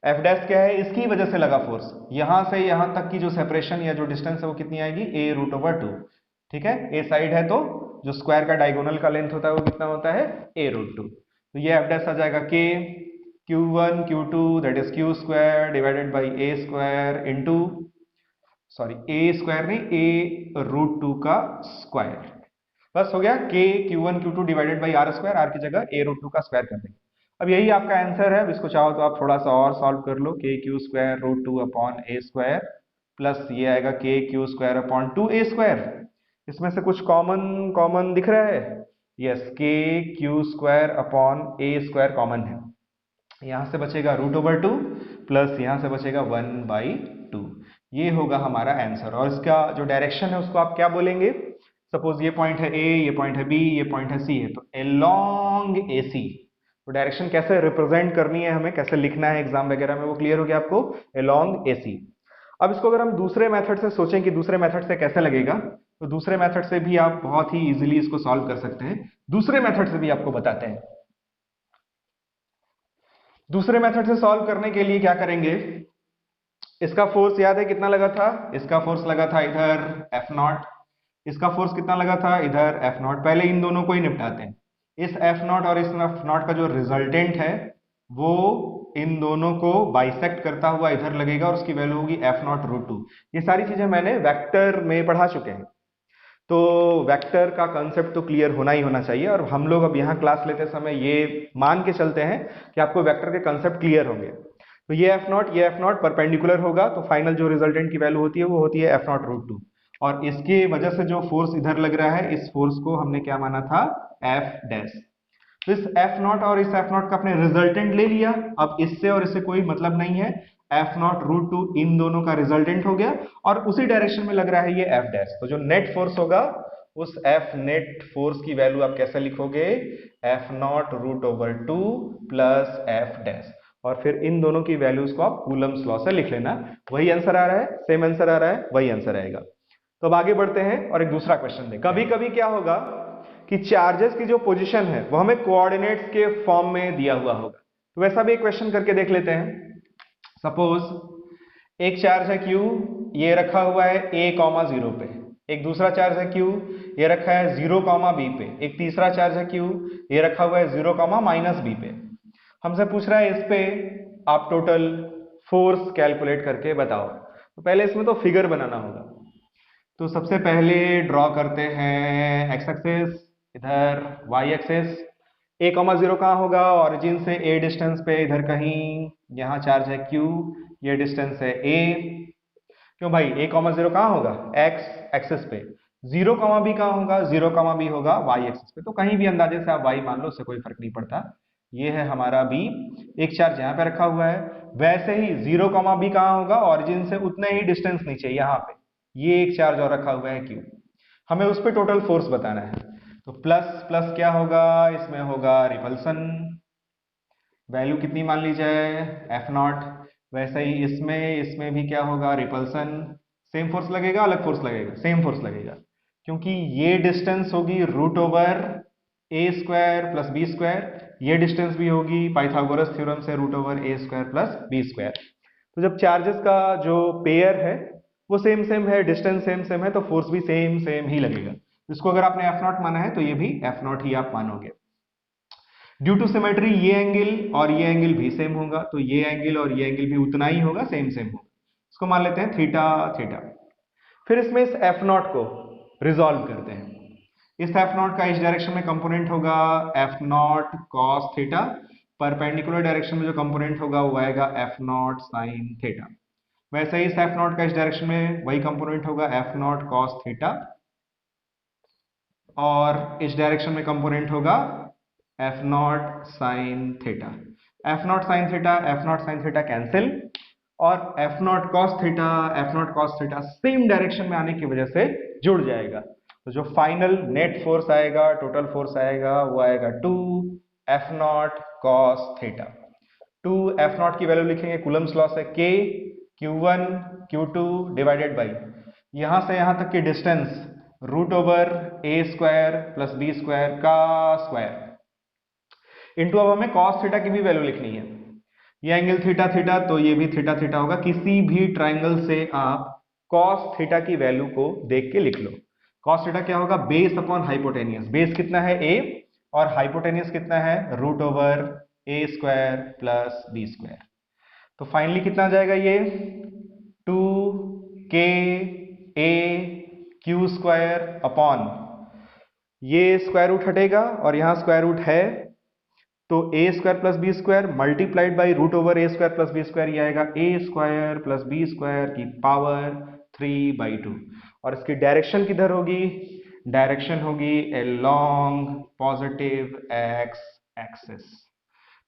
एफ डैश क्या है, इसकी वजह से लगा फोर्स, यहां से यहां तक की जो सेपरेशन या जो डिस्टेंस है वो कितनी आएगी, a√2। ठीक है, ए साइड है तो जो स्क्वायर का डायगोनल का लेंथ होता है वो कितना होता है, a√2। तो ये एफ डैश आ जाएगा के Q1 Q2 that is Q square divided by A square into, sorry A square नहीं, a√2 का स्क्वायर। बस हो गया, के Q1 Q2 divided by r square, r की जगह a√2 का स्क्वायर कर देंगे। अब यही आपका आंसर है। अब इसको चाहो तो आप थोड़ा सा और सॉल्व कर लो, के क्यू स्क्वायर √2 अपॉन ए स्क्वायर प्लस ये आएगा के Q square upon 2a square. इसमें से कुछ कॉमन कॉमन दिख रहा है, यस, के क्यू स्क्वायर अपॉन ए स्क्वायर कॉमन है। यहां से बचेगा √2 प्लस यहां से बचेगा 1/2। ये होगा हमारा आंसर। और इसका जो डायरेक्शन है उसको आप क्या बोलेंगे, सपोज ये पॉइंट है ए, ये पॉइंट है बी, ये पॉइंट है सी है, तो अलोंग AC। तो डायरेक्शन कैसे रिप्रेजेंट करनी है, हमें कैसे लिखना है एग्जाम वगैरह में, वो क्लियर हो गया आपको, अलोंग AC। अब इसको अगर हम दूसरे मेथड से सोचें कि दूसरे मेथड से कैसे लगेगा, तो दूसरे मेथड से भी आप बहुत ही इजीली इसको सॉल्व कर सकते हैं। दूसरे मेथड से भी आपको बताते हैं। दूसरे मेथड से सॉल्व करने के लिए क्या करेंगे, इसका फोर्स याद है कितना लगा था, इसका फोर्स लगा था इधर F0, इसका फोर्स कितना लगा था इधर F0। पहले इन दोनों को ही निपटाते हैं। इस F0 और इस F0 का जो रिजल्टेंट है वो इन दोनों को बाइसेक्ट करता हुआ इधर लगेगा और उसकी वैल्यू होगी F0√2। ये सारी चीजें मैंने वेक्टर में पढ़ा चुके हैं। तो वेक्टर का कंसेप्ट तो क्लियर होना ही होना चाहिए, और हम लोग अब यहाँ क्लास लेते समय ये मान के चलते हैं कि आपको वेक्टर के कंसेप्ट क्लियर होंगे। तो ये एफ नॉट परपेंडिकुलर होगा, तो फाइनल जो रिजल्टेंट की वैल्यू होती है वो होती है एफ नॉट रूट टू, और इसके वजह से जो फोर्स इधर लग रहा है, इस फोर्स को हमने क्या माना था, एफ डैश। तो इस एफ नॉट और इस एफ नॉट का अपने रिजल्टेंट ले लिया। अब इससे और इससे कोई मतलब नहीं है, एफ नॉट रूट टू इन दोनों का रिजल्टेंट हो गया, और उसी डायरेक्शन में लग रहा है ये एफ डैश। तो जो नेट फोर्स होगा, उस एफ नेट फोर्स की वैल्यू आप कैसे लिखोगे, F not root over two plus F dash, और फिर इन दोनों की वैल्यूज को आप कूलम्स लॉ से लिख लेना। वही आंसर आ रहा है, सेम आंसर आ रहा है, वही आंसर आएगा। तो अब आगे बढ़ते हैं और एक दूसरा क्वेश्चन देखते हैं। कभी कभी क्या होगा कि चार्जेस की जो पोजीशन है वो हमें कोऑर्डिनेट्स के फॉर्म में दिया हुआ होगा, तो वैसा भी एक क्वेश्चन करके देख लेते हैं। सपोज एक चार्ज है Q, ये रखा हुआ है a,0 पे, एक दूसरा चार्ज है Q, ये रखा है 0, B पे, एक तीसरा चार्ज है Q, ये रखा हुआ है 0, -B पे। हमसे पूछ रहा है इस पे आप टोटल फोर्स कैलकुलेट करके बताओ। तो पहले इसमें तो फिगर बनाना होगा, तो सबसे पहले ड्रॉ करते हैं एक्स एक्सिस, इधर वाई एक्सिस। a,0 कहाँ होगा, ओरिजिन से a डिस्टेंस पे इधर कहीं, यहाँ चार्ज है Q, ये डिस्टेंस है a। क्यों भाई, a,0 कहाँ होगा, x एक्सिस पे। 0, B कहाँ होगा, 0, B होगा y एक्सिस पे। तो कहीं भी अंदाजे से आप y मान लो, उससे कोई फर्क नहीं पड़ता। ये है हमारा b, एक चार्ज यहाँ पे रखा हुआ है। वैसे ही 0, B कहाँ होगा, ओरिजिन से उतने ही डिस्टेंस नीचे यहाँ पे, ये एक चार्ज और रखा हुआ है Q। हमें उस पर टोटल फोर्स बताना है। तो प्लस प्लस क्या होगा, इसमें होगा रिपल्सन, वैल्यू कितनी मान ली जाए, एफ नॉट। वैसे ही इसमें भी क्या होगा, रिपल्सन। सेम फोर्स लगेगा, अलग फोर्स लगेगा, सेम फोर्स लगेगा, क्योंकि ये डिस्टेंस होगी root over A square plus B square, ये डिस्टेंस भी होगी पाइथागोरस थ्योरम से root over A square plus B square. तो जब चार्जेस का जो पेयर है वो सेम सेम है, डिस्टेंस सेम सेम है, तो फोर्स भी सेम सेम ही लगेगा। इसको अगर आपने एफ नॉट माना है तो ये भी एफ नॉट ही आप मानोगे। ड्यू टू सिमेट्री ये एंगल और ये एंगल भी सेम होगा, तो ये एंगल और ये एंगल भी उतना ही होगा, सेम सेम होगा। इसको मान लेते हैं थीटा थीटा। फिर इसमें इस एफ नॉट को रिजॉल्व करते हैं। इस एफ नॉट का इस डायरेक्शन में कंपोनेंट होगा F not cos theta, perpendicular direction में जो कंपोनेंट होगा वो आएगा एफ नॉट साइन थीटा। वैसे ही इस एफ नॉट का इस डायरेक्शन में वही कंपोनेंट होगा एफ नॉट कॉस थीटा, और इस डायरेक्शन में कंपोनेंट होगा F not sine theta. F not sine theta, F not sine theta cancel, और F not cos theta, F not cos theta same direction में आने की वजह से जुड़ जाएगा। तो जो फाइनल नेट फोर्स आएगा, टोटल फोर्स आएगा, वो आएगा 2 F not cos theta. 2 F naught की वैल्यू लिखेंगे कूलम्स लॉ से, k q1 q2 divided by यहां से यहां तक की distance root over A square plus B square का स्क्वायर इंटू, अब हमें कॉस थीटा की भी वैल्यू लिखनी है। ये एंगल थीटा थीटा, तो ये भी थीटा थीटा होगा। किसी भी ट्राइंगल से आप कॉस थीटा की वैल्यू को देख के लिख लो। कॉस थीटा क्या होगा, बेस अपॉन हाइपोटेनियस। बेस कितना है a, और हाइपोटेनियस कितना है root over A square plus B square. तो फाइनली कितना आ जाएगा ये, 2k a Q square upon, ये स्क्वायर रूट हटेगा और यहां स्क्वायर रूट है, तो A square plus B square multiplied by root over A square plus B square, ये आएगा A square plus B square की पावर 3/2। और इसकी डायरेक्शन किधर होगी, डायरेक्शन होगी अलोंग पॉजिटिव एक्स एक्सिस।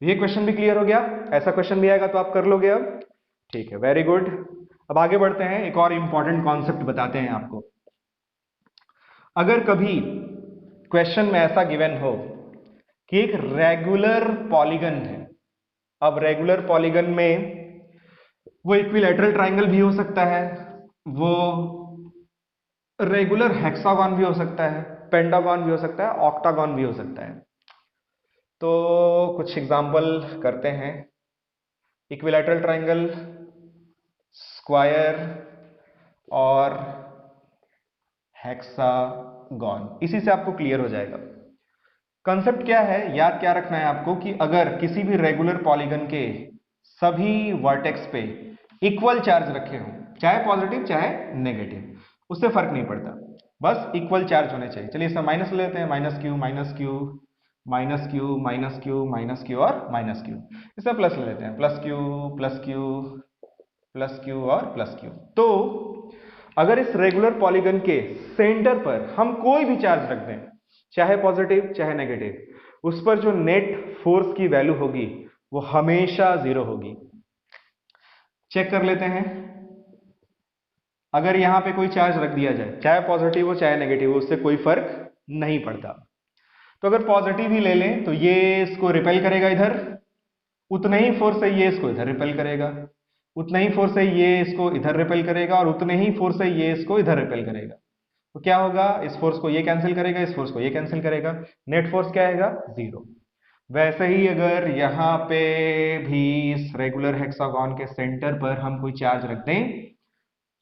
ये क्वेश्चन भी क्लियर हो गया, ऐसा क्वेश्चन भी आएगा तो आप कर लोगे अब, ठीक है, वेरी गुड। अब आगे बढ़ते हैं, एक और इंपॉर्टेंट कॉन्सेप्ट बताते हैं आपको। अगर कभी क्वेश्चन में ऐसा गिवन हो कि एक रेगुलर पॉलीगन है, अब रेगुलर पॉलीगन में वो इक्विलैटरल ट्राइंगल भी हो सकता है, वो रेगुलर हेक्सागन भी हो सकता है, पेंटागन भी हो सकता है, ऑक्टागन भी हो सकता है। तो कुछ एग्जाम्पल करते हैं। इक्विलैटरल ट्राइंगल, स्क्वायर और हेक्सागन, इसी से आपको क्लियर हो जाएगा। कंसेप्ट क्या है, याद क्या रखना है आपको कि अगर किसी भी रेगुलर पॉलीगन के सभी वर्टेक्स पे इक्वल चार्ज रखे हो, चाहे पॉजिटिव चाहे नेगेटिव, उससे फर्क नहीं पड़ता। बस इक्वल चार्ज होने चाहिए। चलिए इसमें माइनस ले लेते हैं, minus Q minus Q minus Q minus Q minus Q और माइनस क्यू। इसमें प्लस ले लेते हैं, plus Q plus Q plus Q और प्लस क्यू। तो अगर इस रेगुलर पॉलीगन के सेंटर पर हम कोई भी चार्ज रख दें, चाहे पॉजिटिव चाहे नेगेटिव, उस पर जो नेट फोर्स की वैल्यू होगी वो हमेशा जीरो होगी। चेक कर लेते हैं। अगर यहां पे कोई चार्ज रख दिया जाए, चाहे पॉजिटिव हो चाहे नेगेटिव हो, उससे कोई फर्क नहीं पड़ता। तो अगर पॉजिटिव ही ले लें तो ये इसको रिपेल करेगा इधर, उतना ही फोर्स से ये इसको इधर रिपेल करेगा, उतना ही फोर्स से ये इसको इधर रिपेल करेगा और उतने ही फोर्स से ये इसको इधर रिपेल करेगा। तो क्या होगा, इस फोर्स को ये कैंसिल करेगा, इस फोर्स को ये कैंसिल करेगा, नेट फोर्स क्या आएगा, जीरो। वैसे ही अगर यहाँ पे भी इस रेगुलर हेक्सागन के सेंटर पर हम कोई चार्ज रख दें,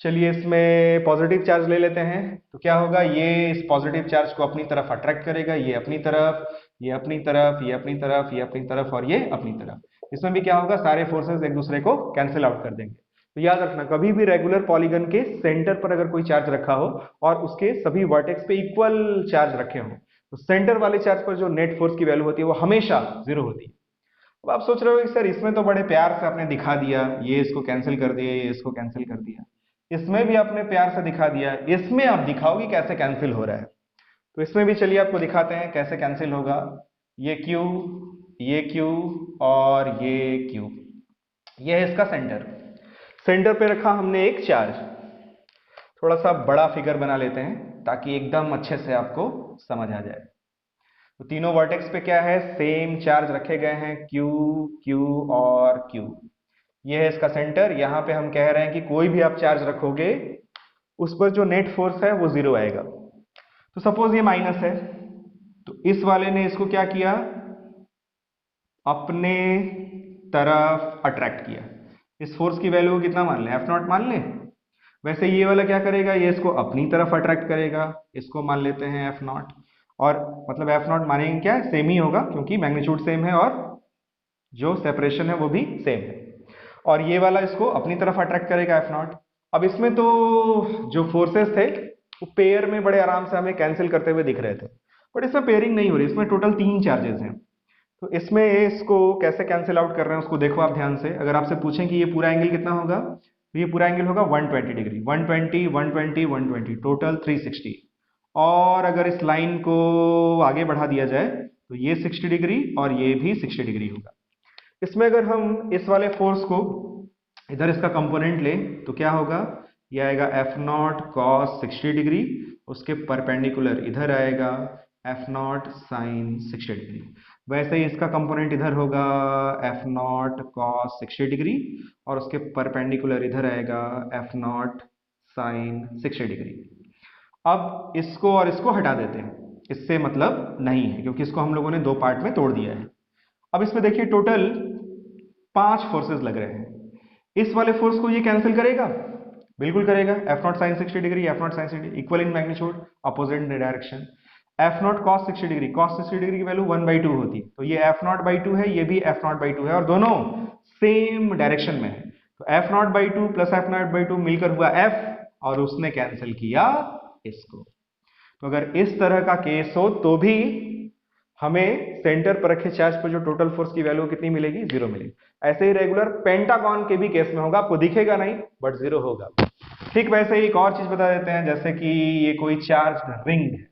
चलिए इसमें पॉजिटिव चार्ज ले लेते हैं, तो क्या होगा, ये इस पॉजिटिव चार्ज को अपनी तरफ अट्रैक्ट करेगा, ये अपनी तरफ, ये अपनी तरफ, ये अपनी तरफ, ये अपनी तरफ और ये अपनी तरफ। इसमें भी क्या होगा, सारे फोर्सेस एक दूसरे को कैंसिल आउट कर देंगे। तो याद रखना, कभी भी रेगुलर पॉलीगन के सेंटर पर अगर कोई चार्ज रखा हो और उसके सभी वर्टेक्स पे इक्वल चार्ज रखे हो, तो सेंटर वाले चार्ज पर जो नेट फोर्स की वैल्यू होती है वो हमेशा जीरो होती है। अब आप सोच रहे हो कि सर इसमें तो बड़े प्यार से आपने दिखा दिया, ये इसको कैंसिल कर दिया, ये इसको कैंसिल कर दिया, इसमें भी आपने प्यार से दिखा दिया, इसमें आप दिखाओगे कैसे कैंसिल हो रहा है। तो इसमें भी चलिए आपको दिखाते हैं कैसे कैंसिल होगा। ये Q, ये Q और ये Q, ये है इसका सेंटर। सेंटर पे रखा हमने एक चार्ज। थोड़ा सा बड़ा फिगर बना लेते हैं ताकि एकदम अच्छे से आपको समझ आ जाए। तो तीनों वर्टेक्स पे क्या है, सेम चार्ज रखे गए हैं, Q, Q और Q। ये है इसका सेंटर। यहां पे हम कह रहे हैं कि कोई भी आप चार्ज रखोगे उस पर जो नेट फोर्स है वो जीरो आएगा। तो सपोज ये माइनस है, तो इस वाले ने इसको क्या किया, अपने तरफ अट्रैक्ट किया। इस फोर्स की वैल्यू कितना मान लें, F नॉट मान लें। वैसे ये वाला क्या करेगा, ये इसको अपनी तरफ अट्रैक्ट करेगा, इसको मान लेते हैं F नॉट। और मतलब F नॉट मानेंगे क्या, सेम ही होगा क्योंकि मैग्नीट्यूड सेम है और जो सेपरेशन है वो भी सेम है। और ये वाला इसको अपनी तरफ अट्रैक्ट करेगा F नॉट। अब इसमें तो जो फोर्सेस थे वो पेयर में बड़े आराम से हमें कैंसिल करते हुए दिख रहे थे, बट इसमें पेयरिंग नहीं हो रही, इसमें टोटल 3 चार्जेस हैं। तो इसमें इसको कैसे कैंसिल आउट कर रहे हैं उसको देखो आप ध्यान से। अगर आपसे पूछें कि ये पूरा एंगल कितना होगा, तो ये पूरा एंगल होगा 120 डिग्री, 120 120 120, टोटल 360। और अगर इस लाइन को आगे बढ़ा दिया जाए तो ये 60 डिग्री और ये भी 60 डिग्री होगा। इसमें अगर हम इस वाले फोर्स को इधर इसका कंपोनेंट लें तो क्या होगा, ये आएगा F नॉट कॉस 60 डिग्री, उसके परपेंडिकुलर इधर आएगा F नॉट साइन 60 डिग्री। वैसे ही इसका कंपोनेंट इधर होगा F नॉट कॉस 60 डिग्री और उसके परपेंडिकुलर इधर आएगा F नॉट साइन 60 डिग्री। अब इसको और इसको हटा देते हैं, इससे मतलब नहीं है क्योंकि इसको हम लोगों ने दो पार्ट में तोड़ दिया है। अब इसमें देखिए टोटल 5 फोर्सेस लग रहे हैं। इस वाले फोर्स को ये कैंसिल करेगा, बिल्कुल करेगा। F not sine 60 degree, F not sine 60 equal in magnitude, opposite in direction. F not cos 60 degree, cos 60 degree की वैल्यू 1/2 होती है, तो ये F नॉट बाई 2 है, ये भी F नॉट बाई 2 है और दोनों सेम डायरेक्शन में है। तो F not by 2 plus F not by 2 मिलकर हुआ F और उसने कैंसिल किया इसको। तो अगर इस तरह का केस हो तो भी हमें सेंटर पर रखे चार्ज पर जो टोटल फोर्स की वैल्यू कितनी मिलेगी, जीरो मिलेगी। ऐसे ही रेगुलर पेंटागन के भी केस में होगा, आपको दिखेगा नहीं बट जीरो होगा। ठीक वैसे ही एक और चीज बता देते हैं, जैसे कि ये कोई चार्ज रिंग है,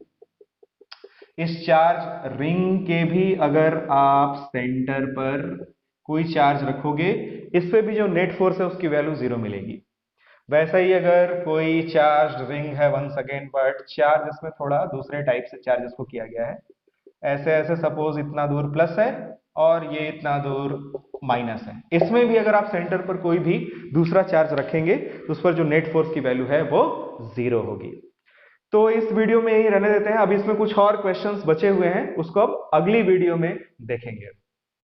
इस चार्ज रिंग के भी अगर आप सेंटर पर कोई चार्ज रखोगे, इस पे भी जो नेट फोर्स है उसकी वैल्यू जीरो मिलेगी। वैसे ही अगर कोई चार्ज रिंग है, वंस अगेन, बट चार्ज इसमें थोड़ा दूसरे टाइप से चार्ज इसको किया गया है। ऐसे ऐसे सपोज इतना दूर प्लस है और ये इतना दूर माइनस है। इसमें भी अगर आप सेंटर पर कोई भी दूसरा चार्ज रखेंगे तो उस पर जो नेट फोर्स की वैल्यू है वो जीरो होगी। तो इस वीडियो में यही रहने देते हैं। अब इसमें कुछ और क्वेश्चंस बचे हुए हैं, उसको अब अगली वीडियो में देखेंगे।